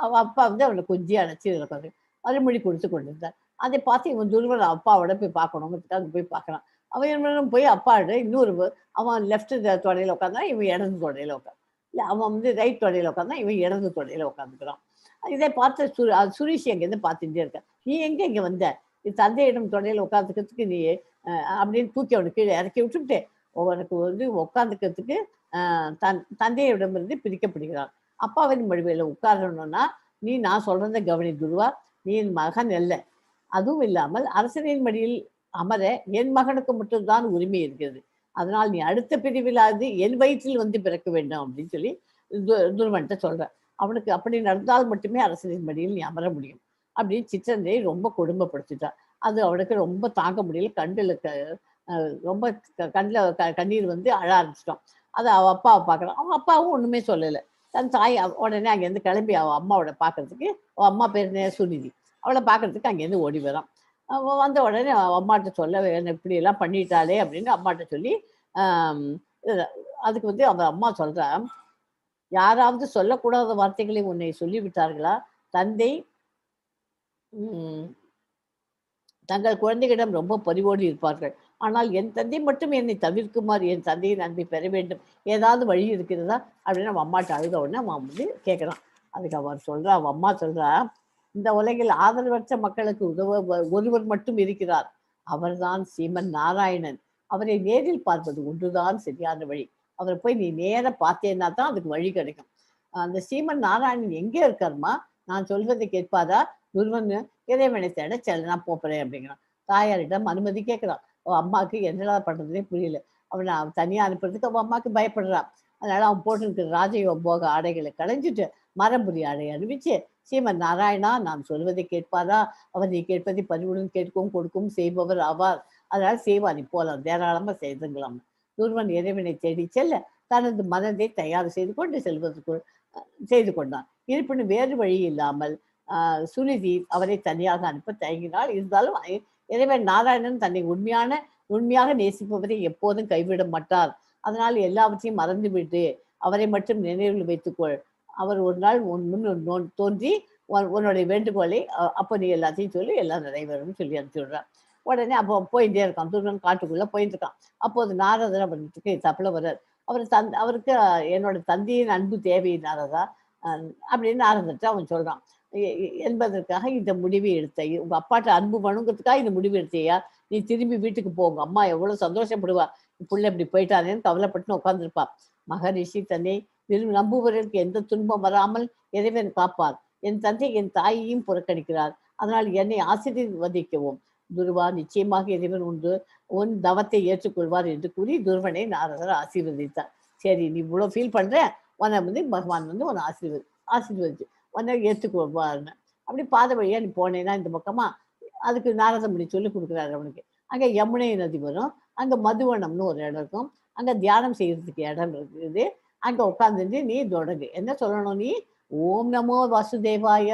அவள் அப்பா அவனை கொஞ்சம் அணைச்சி உட்காந்து மறுமொழி கொடுத்து கொண்டு இருந்தார். அதை பார்த்து இவன் துருவன் அப்பாவோட போய் பார்க்கணுங்கிறதுக்காக போய் பார்க்குறான். அவன் போய் அப்பாவோட இன்னொரு அவன் லெஃப்ட் தொடையில் உட்காந்தா, இவன் இடது தொடையில் உட்காந்து, இல்லை அவன் ரைட் தொடையில் உட்காந்தா, இவன் இடது தொடையில் உட்காந்துக்கிறான். இதை பார்த்து சுரீஷ் அங்கேருந்து பார்த்துட்டே இருக்கான். நீ எங்கே இங்கே வந்த, நீ தந்தையிடம் தொடையில் உட்காந்துக்கிறதுக்கு நீ அப்படின்னு தூக்கி அவனுக்கு கீழே இறக்கி விட்டுவிட்டு அவனுக்கு உட்காந்துக்கிறதுக்கு தந்தையிடமிருந்து பிரிக்கப்படுகிறான். அப்பாவின் மடிவையில் உட்காரணும்னா நீ நான் சொல்றத கவனி துருவா, நீ என் மகன் அல்ல. அதுவும் இல்லாமல் அரசனின் மடியில் அமர என் மகனுக்கு மட்டும்தான் உரிமை இருக்கிறது. அதனால் நீ அடுத்த பிரிவிலாவது என் வயிற்றில் பிறக்க வேண்டும் அப்படின்னு சொல்லி துருவன்ட்ட சொல்ற. அவனுக்கு அப்படி நடந்தால் மட்டுமே அரசனின் மடியில் நீ அமர முடியும் அப்படின்னு சிற்றந்தையை ரொம்ப கொடுமைப்படுத்திட்டான். அது அவனுக்கு ரொம்ப தாங்க முடியல. ரொம்ப கண்ணீர் அழ ஆரம்பிச்சிட்டான். அதை அவள் அப்பாவை பார்க்குறான். அவன் அப்பாவும் ஒன்றுமே சொல்லலை. தன் தாய் உடனே அங்கேருந்து கிளம்பி அவள் அம்மாவோட பார்க்கறதுக்கு, அவள் அம்மா பேர் சுனிதி, அவளை பார்க்கறதுக்கு அங்கேருந்து ஓடி வரான். அவள் வந்த உடனே அம்மாட்ட சொல்ல, இப்படி எல்லாம் பண்ணிட்டாளே அப்படின்னு அம்மாட்ட சொல்லி அதுக்கு அவள் அம்மா சொல்றா, யாராவது சொல்லக்கூடாத வார்த்தைகளை உன்னை சொல்லிவிட்டார்களா? தந்தை தங்கள் குழந்தைகளிடம் ரொம்ப பரிவோடு இருப்பார்கள். ஆனால் என் தந்தை மட்டும் என்னை தவிர்க்குமாறு என் தந்தையின் அன்பை பெற வேண்டும், ஏதாவது வழி இருக்கிறதா அப்படின்னு அவன் அம்மாட்ட அழுத உடனே அவன் கேட்குறான். அதுக்கு அவர் சொல்றா, அவன் அம்மா சொல்றா, இந்த உலகில் ஆதரவற்ற மக்களுக்கு உதவ ஒருவர் மட்டும் இருக்கிறார், அவர்தான் ஸ்ரீமன் நாராயணன். அவரை நேரில் பார்ப்பது ஒன்றுதான் சரியான வழி. அவரை போய் நீ நேர பார்த்தேன்னா தான் அதுக்கு வழி கிடைக்கும். அந்த ஸ்ரீமன் நாராயணன் எங்கே இருக்காருமா, நான் சொல்வதை கேட்பாரா? துருவன் இறைவனை தேட செல்ல நான் போறேன் அப்படிங்கிறான். தாயாரிடம் அனுமதி கேட்கிறான். அவன் அம்மாவுக்கு என்னடா பண்றதுனே புரியல. அவனை தனியாக அனுப்புறதுக்கு அவன் அம்மாவுக்கு பயப்படுறான். அதனால அவன் போட்டு ராஜயோக ஆடைகளை களைஞ்சிட்டு மரபுரி ஆடை அணிவிச்சு, ஸ்ரீமன் நாராயணா நான் சொல்வதை கேட்பாரா? அவர் நீ கேட்பதை பரிவுடன் கேட்கவும் கொடுக்கும் செய்பவர் ஆவார். அதனால் செய்வார், இப்போலாம் தாராளமாக செய்துங்களாம். துருவன் இறைவனை தேடி செல்ல தனது மனதை தயார் செய்து கொண்டான். இருப்பினும் வேறு வழி இல்லாமல் சுனிதி அவரை தனியாக அனுப்ப தயங்கினாள். இருந்தாலும் இறைவன் நாராயணன் தன்னை உண்மையாக நேசிப்பவரை எப்போதும் கைவிட மாட்டார். அதனால் எல்லாவற்றையும் மறந்துவிட்டு அவரை மட்டும் நினைவில் வைத்துக்கொள். அவர் ஒரு நாள் முன் தோன்றி உன்னுடைய வேண்டுகோளை அப்போ நீ எல்லாத்தையும் சொல்லி எல்லாம் நிறைவேறும்னு சொல்லி அனுப்பிச்சு விடுறான். உடனே அப்போ போயிட்டே இருக்கான். துருவன் காட்டுக்குள்ள போயிட்டு இருக்கான். அப்போது நாரதர் அவருக்கு தப்பில் வர்றார். அவருக்கு என்னோட தந்தையின் அன்பு தேவை நாரதா, அப்படின்னு நாரதர்கிட்ட அவன் சொல்றான். என்பதற்காக இந்த முடிவை எடுத்த, உங்க அப்பாட்ட அன்பு வேணுங்கிறதுக்காக இந்த முடிவு எடுத்தியா? நீ திரும்பி வீட்டுக்கு போ, உங்க அம்மா எவ்வளவு சந்தோஷப்படுவா, புள்ள இப்படி போயிட்டானேன்னு கவலைப்பட்டு உட்காந்துருப்பா. மகரிஷி தன்னை நம்புவதற்கு எந்த துன்பம் வராமல் இறைவன் காப்பார். என் தந்தை என் தாயையும் புறக்கணிக்கிறார், அதனால் என்னை ஆசீர்வதிக்கவும். துருவா, நிச்சயமாக இறைவன் உன் தவத்தை ஏற்றுக்கொள்வார் என்று கூறி துருவனை நாரதர் ஆசீர்வதித்தார். சரி, நீ இவ்வளவு ஃபீல் பண்ற, உன்னை பகவான் உன்னை ஆசீர்வதிச்சு உன்னை ஏற்றுக்கொள்வார்னு. அப்படி பாத வழியா நீ போனேன்னா இந்த பக்கமா, அதுக்கு நாரத முனி சொல்லி கொடுக்குறாரு அவனுக்கு. அங்க யமுனை நதி வரும், அங்க மதுவனம்னு ஒரு இடம் இருக்கும், அங்க தியானம் செய்யறதுக்கு இடம் இருக்குது. அங்க உட்காந்துட்டு நீ தொடங்கு. என்ன சொல்லணும் நீ? ஓம் நமோ வாசுதேவாய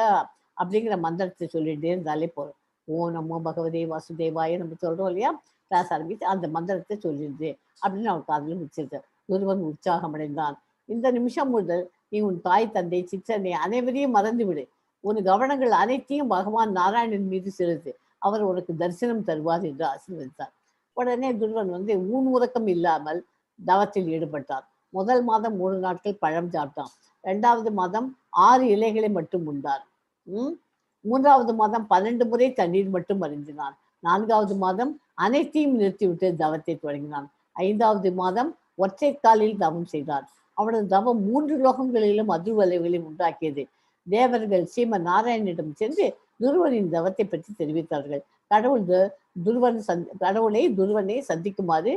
அப்படிங்கிற மந்திரத்தை சொல்லிட்டே இருந்தாலே போதும். ஓம் நமோ பகவதே வாசுதேவாய நம்ம சொல்றோம் இல்லையா, கிளாஸ் ஆரம்பிச்சு அந்த மந்திரத்தை சொல்லிடுது அப்படின்னு அவனுக்கு அதுல முடிச்சிருக்க. ஒருவன் உற்சாகம் அடைந்தான். இந்த நிமிஷம் முதல் நீ உன் தாய், தந்தை, சிற்றனை அனைவரையும் மறந்து விடு. உன் கவனங்கள் அனைத்தையும் பகவான் நாராயணன் மீது செலுத்து, அவர் உனக்கு தரிசனம் தருவார் என்று ஆசீர்வதித்தார். உடனே துருவன் ஊன் உறக்கம் இல்லாமல் தவத்தில் ஈடுபட்டார். முதல் மாதம் 3 நாட்கள் பழம் சாப்பிட்டான். 2வது மாதம் 6 இலைகளை மட்டும் உண்டார். 3வது மாதம் 12 முறை தண்ணீர் மட்டும் அருந்தினான். 4வது மாதம் அனைத்தையும் நிறுத்திவிட்டு தவத்தை தொடங்கினான். 5வது மாதம் ஒற்றை காலில் தவம் செய்தார். அவனது தவம் 3 லோகங்களிலும் அதிர்வலைகளையும் உண்டாக்கியது. தேவர்கள் ஸ்ரீமன் நாராயணனிடம் சென்று துருவனின் தவத்தை பற்றி தெரிவித்தார்கள். கடவுளை துருவனை சந்திக்குமாறு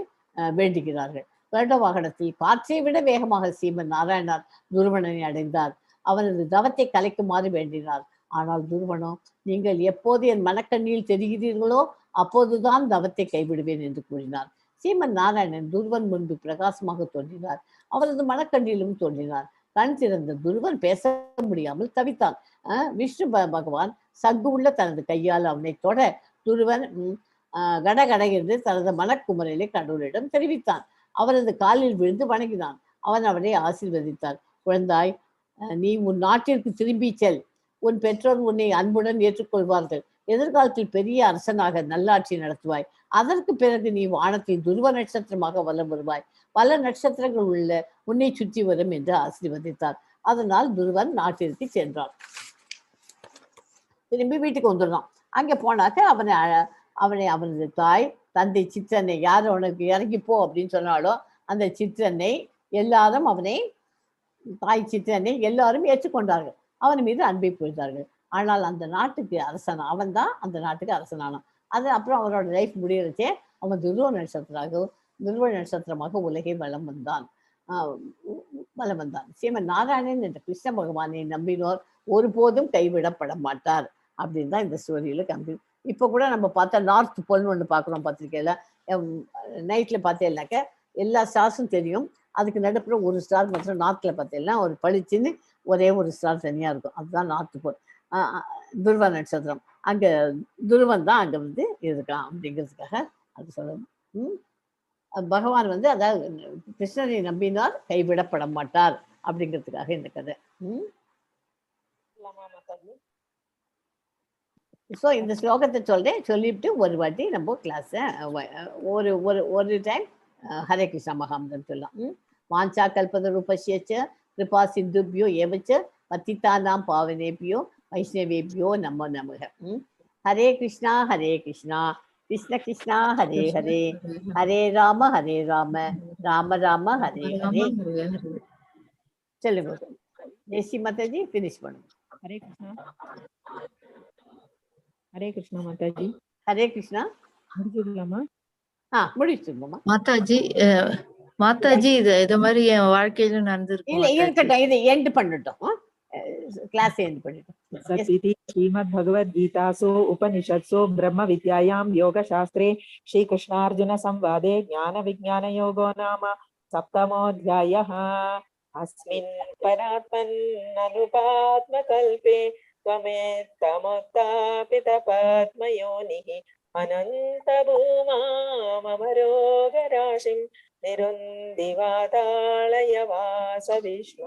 வேண்டுகிறார்கள். வருட வாகனத்தில் காற்றை விட வேகமாக ஸ்ரீமன் நாராயணர் துருவனை அடைந்தார். அவனது தவத்தை கலைக்குமாறு வேண்டினார். ஆனால் துருவனோ, நீங்கள் எப்போது என் மனக்கண்ணில் தெரிகிறீர்களோ அப்போதுதான் தவத்தை கைவிடுவேன் என்று கூறினார். ஸ்ரீமன் நாராயணன் துருவன் முன்பு பிரகாசமாக தோன்றினார். அவரது மனக்கண்ணிலும் தோன்றினார். கண் திறந்த துருவன் பேச முடியாமல் தவித்தான். விஷ்ணு பகவான் சங்கு உள்ள தனது கையால் அவனை தொட துருவன் கடகட என்று தனது மனக்குமரலை கடவுளிடம் தெரிவித்தான். அவரது காலில் விழுந்து வணங்கினான். அவன் அவனை ஆசீர்வதித்தார். குழந்தாய், நீ உன் நாட்டிற்கு திரும்பி செல். உன் பெற்றோர் உன்னை அன்புடன் ஏற்றுக்கொள்வார்கள். எதிர்காலத்தில் பெரிய அரசனாக நல்லாட்சி நடத்துவாய். அதற்கு பிறகு நீ வானத்தில் துருவ நட்சத்திரமாக வலம் வருவாய். பல நட்சத்திரங்கள் உள்ள உன்னை சுற்றி வரும் என்று ஆசீர்வதித்தார். அதனால் துருவன் நாட்டிற்கு சென்றான். திரும்பி வீட்டுக்கு வந்துடுறான். அங்கே போனாக்க அவனை அவனது தாய், தந்தை, சிற்றன்னை யார் அவனுக்கு இறங்கிப்போ அப்படின்னு சொன்னாலும் அந்த சிற்றன்னை எல்லாரும் அவனை, தாய் சிற்றன்னை எல்லாரும் ஏற்றுக்கொண்டார்கள். அவன் மீது அன்பை பொழித்தார்கள். ஆனால் அந்த நாட்டுக்கு அரசனா அவன் தான் அந்த நாட்டுக்கு அரசனானான். அது அப்புறம் அவனோட லைஃப் முடியறச்சே அவன் துருவ நட்சத்திரமாக உலகை வலம் வந்தான். ஸ்ரீமன் நாராயணன் என்ற கிருஷ்ண பகவானை நம்பினோர் ஒருபோதும் கைவிடப்பட மாட்டார் அப்படின்னு தான் இந்த ஸ்டோரியில கம்பி. இப்போ கூட நம்ம பார்த்தா நார்த் போல்னு ஒன்று பார்க்குறோம் பத்திரிக்கையில. நைட்ல பார்த்தேன்னாக்க எல்லா ஸ்டார்ஸும் தெரியும். அதுக்கு நடுப்புற ஒரு ஸ்டார் மாத்திரம் நார்த்ல பார்த்தேன்னா ஒரு பளிச்சுன்னு ஒரே ஒரு ஸ்டார் தனியா இருக்கும். அதுதான் நார்த் போல். துருவ நட்சத்திரம். அங்க துருவன் தான் அங்க இருக்கான் அப்படிங்கிறதுக்காக அது சொல்லணும். பகவான் அதாவது கிருஷ்ணனை நம்பினார் கைவிடப்பட மாட்டார் அப்படிங்கிறதுக்காக இந்த கதை. ஸோ இந்த ஸ்லோகத்தை சொல்றேன், சொல்லிவிட்டு ஒரு வாட்டி நம்ம கிளாஸை ஒரு டைம் ஹரே கிருஷ்ணா மகாமந்திரம் சொல்லலாம். வாஞ்சா கல்பதரூபஸ்யச்ச கிருபா சிந்துபியோ ஏவச்ச பத்திதானாம் பாவனேபியோ வைஷ்ணவேபியோ நமோ நமக. ஹரே கிருஷ்ணா கிருஷ்ண கிருஷ்ணா ஹரே ஹரே, ஹரே ராம ராம ராம ஹரே ஹரே. சொல்லுங்க ஜெய்ஸ்ரீ மாதாஜி, ஃபினிஷ் பண்ணுங்க. ஹரே கிருஷ்ணா மாதாஜி. ஹரே கிருஷ்ணா முடிச்சிடலாமா? முடிச்சுமா மாதாஜி. இது மாதிரி என் வாழ்க்கையில நடந்திருக்கு. இல்ல இருக்கட்டும், இதை எண்ட் பண்ணட்டும், கிளாஸ் எண்ட் பண்ணிட்டோம். सतीति श्रीमद्भगवद्गीतासु उपनिषत्सु ब्रह्मविद्यायां योगशास्त्रे श्रीकृष्णार्जुन संवादे ज्ञानविज्ञानयोगो नाम 7मोऽध्यायः। अस्मिन् परात्मन्ननुपात्मकल्पे त्वमेत्तमोत्तापितपद्मयोनिः अनन्तभूमामरोगराशिं निरुन्दिवातालय वासविष्णु।